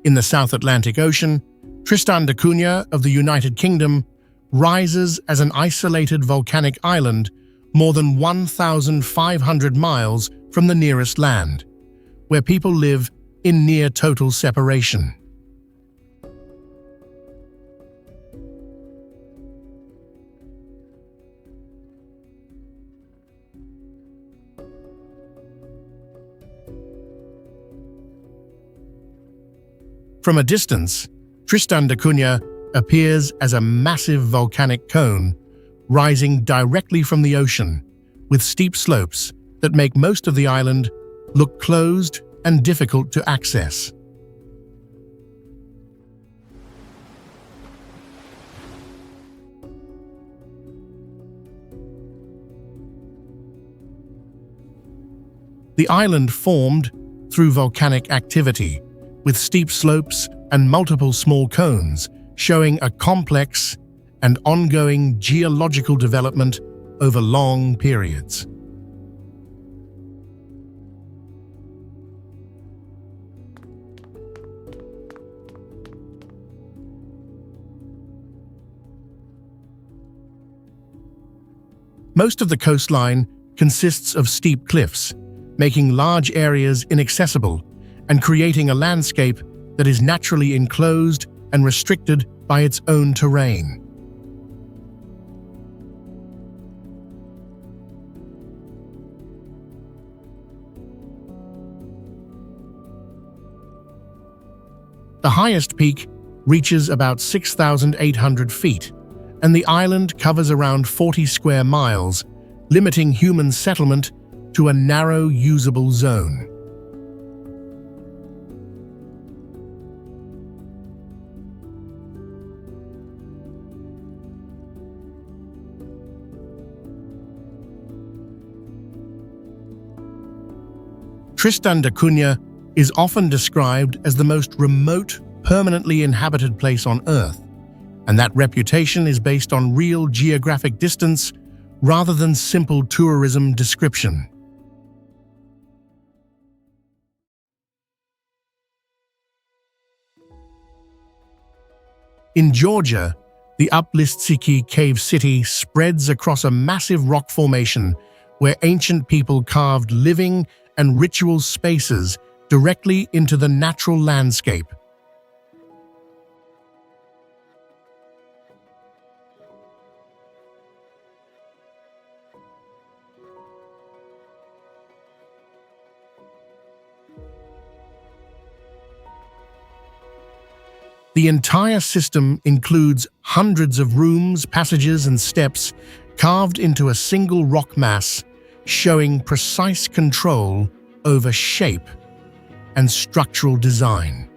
In the South Atlantic Ocean, Tristan da Cunha of the United Kingdom rises as an isolated volcanic island more than 1,500 miles from the nearest land, where people live in near total separation. From a distance, Tristan da Cunha appears as a massive volcanic cone rising directly from the ocean, with steep slopes that make most of the island look closed and difficult to access. The island formed through volcanic activity, with steep slopes and multiple small cones, showing a complex and ongoing geological development over long periods. Most of the coastline consists of steep cliffs, making large areas inaccessible and creating a landscape that is naturally enclosed and restricted by its own terrain. The highest peak reaches about 6,800 feet, and the island covers around 40 square miles, limiting human settlement to a narrow, usable zone. Tristan da Cunha is often described as the most remote, permanently inhabited place on Earth, and that reputation is based on real geographic distance rather than simple tourism description. In Georgia, the Elliðaey cave city spreads across a massive rock formation where ancient people carved living and ritual spaces directly into the natural landscape. The entire system includes hundreds of rooms, passages, and steps carved into a single rock mass, showing precise control over shape and structural design.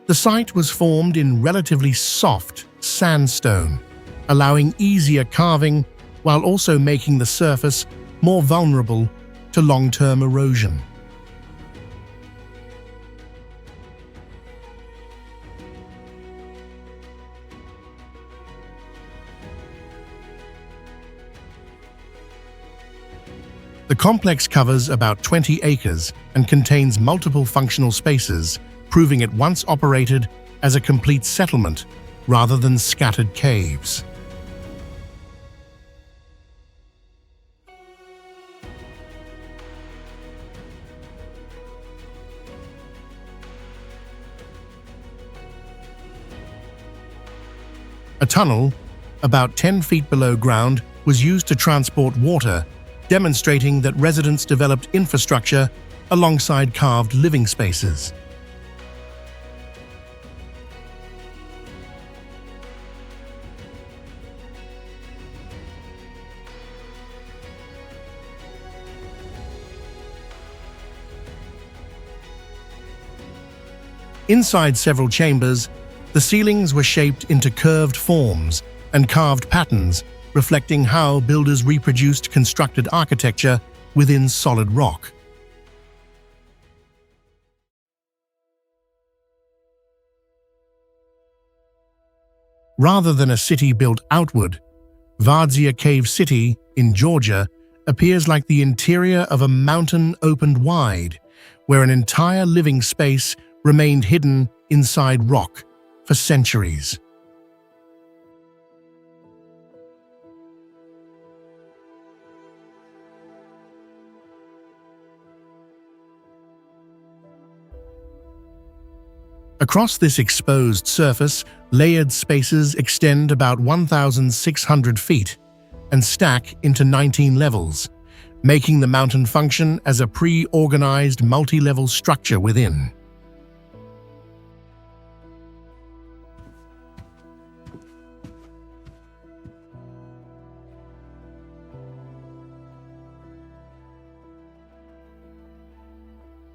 The site was formed in relatively soft sandstone, allowing easier carving while also making the surface more vulnerable to long-term erosion. The complex covers about 20 acres and contains multiple functional spaces, proving it once operated as a complete settlement rather than scattered caves. A tunnel, about 10 feet below ground, was used to transport water, demonstrating that residents developed infrastructure alongside carved living spaces. Inside several chambers, the ceilings were shaped into curved forms and carved patterns, reflecting how builders reproduced constructed architecture within solid rock. Rather than a city built outward, Elliðaey Cave City in Georgia appears like the interior of a mountain opened wide, where an entire living space remained hidden inside rock for centuries. Across this exposed surface, layered spaces extend about 1,600 feet and stack into 19 levels, making the mountain function as a pre-organized multi-level structure within.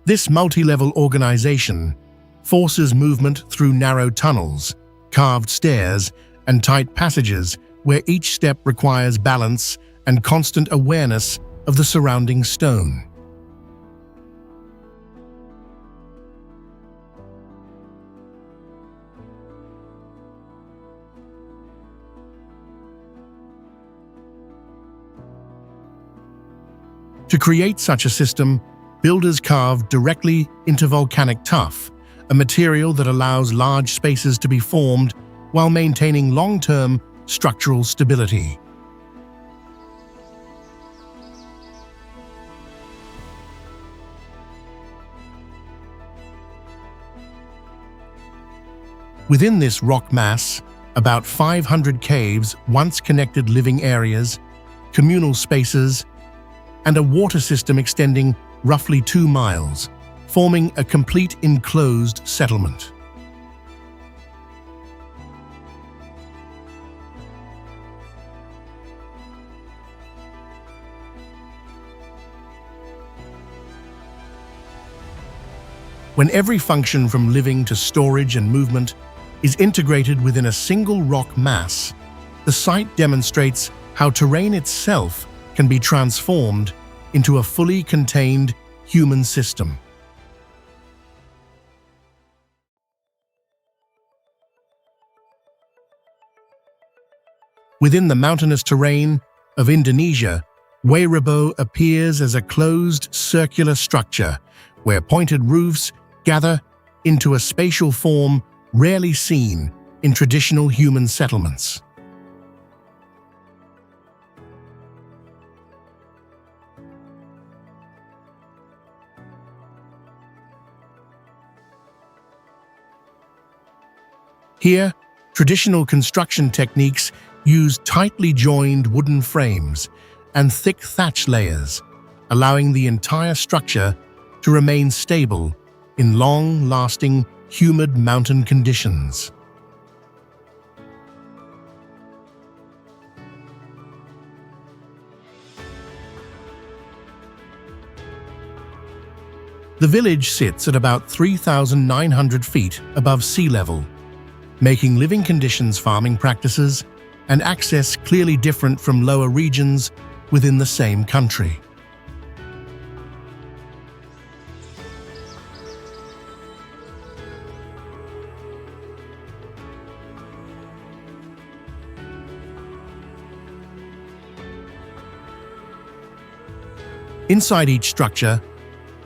This multi-level organization forces movement through narrow tunnels, carved stairs, and tight passages where each step requires balance and constant awareness of the surrounding stone. To create such a system, builders carved directly into volcanic tuff, a material that allows large spaces to be formed while maintaining long-term structural stability. Within this rock mass, about 500 caves once connected living areas, communal spaces, and a water system extending roughly 2 miles, forming a complete enclosed settlement. When every function from living to storage and movement is integrated within a single rock mass, the site demonstrates how terrain itself can be transformed into a fully contained human system. Within the mountainous terrain of Indonesia, Wae Rebo appears as a closed circular structure where pointed roofs gather into a spatial form rarely seen in traditional human settlements. Here, traditional construction techniques use tightly joined wooden frames and thick thatch layers, allowing the entire structure to remain stable in long-lasting, humid mountain conditions. The village sits at about 3,900 feet above sea level, making living conditions, farming practices, and access clearly different from lower regions within the same country. Inside each structure,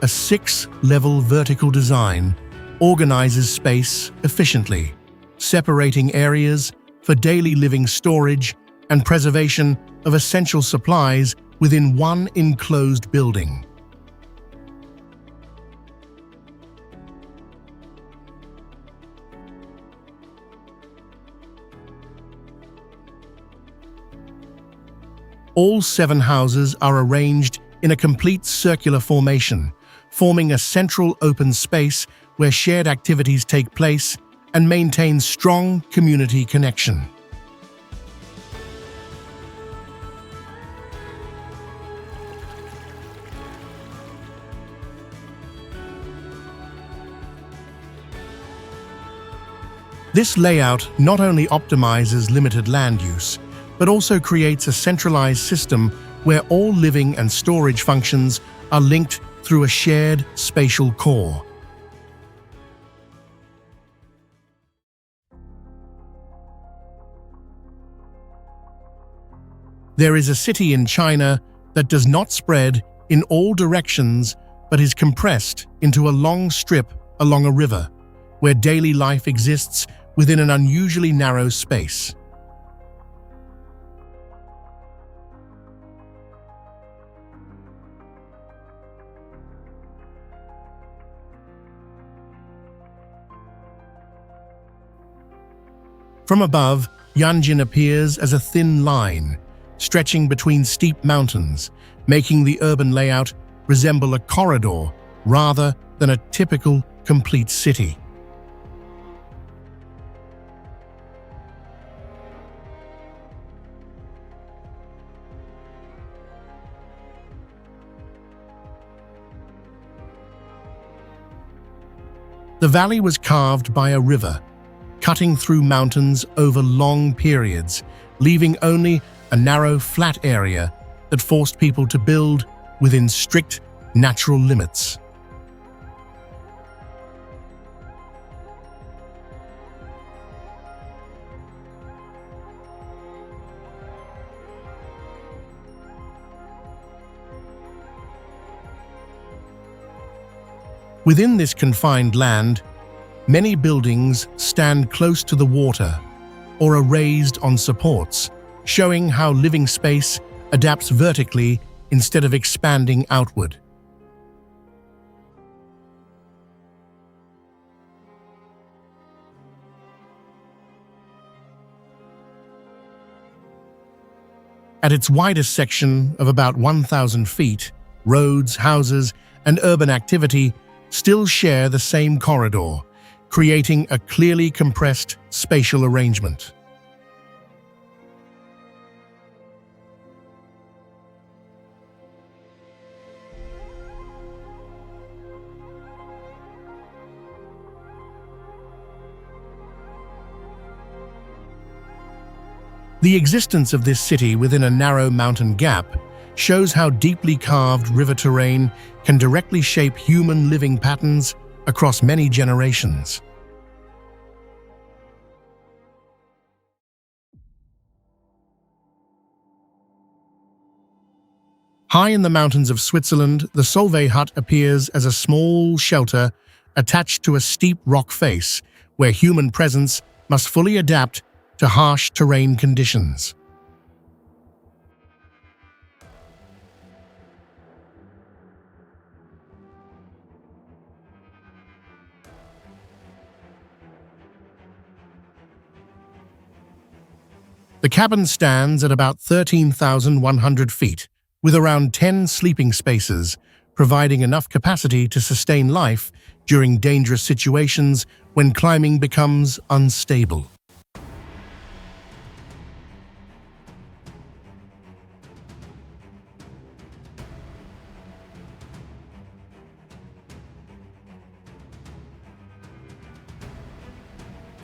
a 6-level vertical design organizes space efficiently, separating areas for daily living storage and preservation of essential supplies within one enclosed building. All 7 houses are arranged in a complete circular formation, forming a central open space where shared activities take place and maintain strong community connection. This layout not only optimizes limited land use, but also creates a centralized system where all living and storage functions are linked through a shared spatial core. There is a city in China that does not spread in all directions but is compressed into a long strip along a river, where daily life exists within an unusually narrow space. From above, Yanjin appears as a thin line, stretching between steep mountains, making the urban layout resemble a corridor rather than a typical complete city. The valley was carved by a river, cutting through mountains over long periods, leaving only a narrow, flat area that forced people to build within strict natural limits. Within this confined land, many buildings stand close to the water or are raised on supports, showing how living space adapts vertically instead of expanding outward. At its widest section of about 1,000 feet, roads, houses, and urban activity still share the same corridor, creating a clearly compressed spatial arrangement. The existence of this city within a narrow mountain gap shows how deeply carved river terrain can directly shape human living patterns across many generations. High in the mountains of Switzerland, the Solvay Hut appears as a small shelter attached to a steep rock face, where human presence must fully adapt to harsh terrain conditions. The cabin stands at about 13,100 feet, with around 10 sleeping spaces, providing enough capacity to sustain life during dangerous situations when climbing becomes unstable.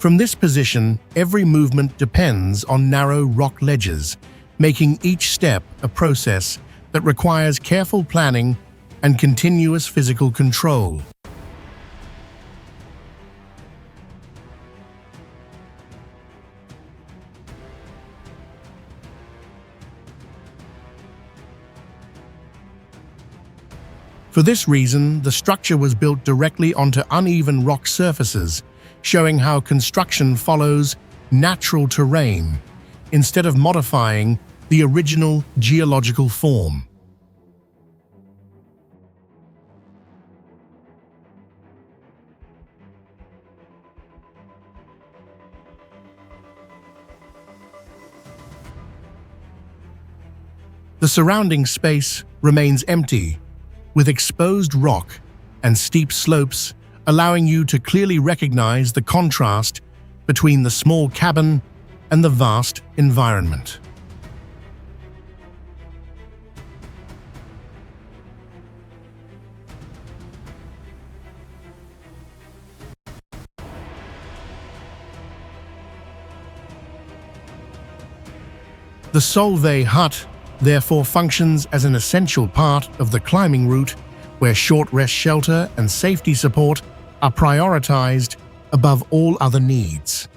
From this position, every movement depends on narrow rock ledges, making each step a process that requires careful planning and continuous physical control. For this reason, the structure was built directly onto uneven rock surfaces, showing how construction follows natural terrain instead of modifying the original geological form. The surrounding space remains empty, with exposed rock and steep slopes allowing you to clearly recognize the contrast between the small cabin and the vast environment. The Solvay Hut therefore functions as an essential part of the climbing route, where short rest shelter and safety support are prioritized above all other needs.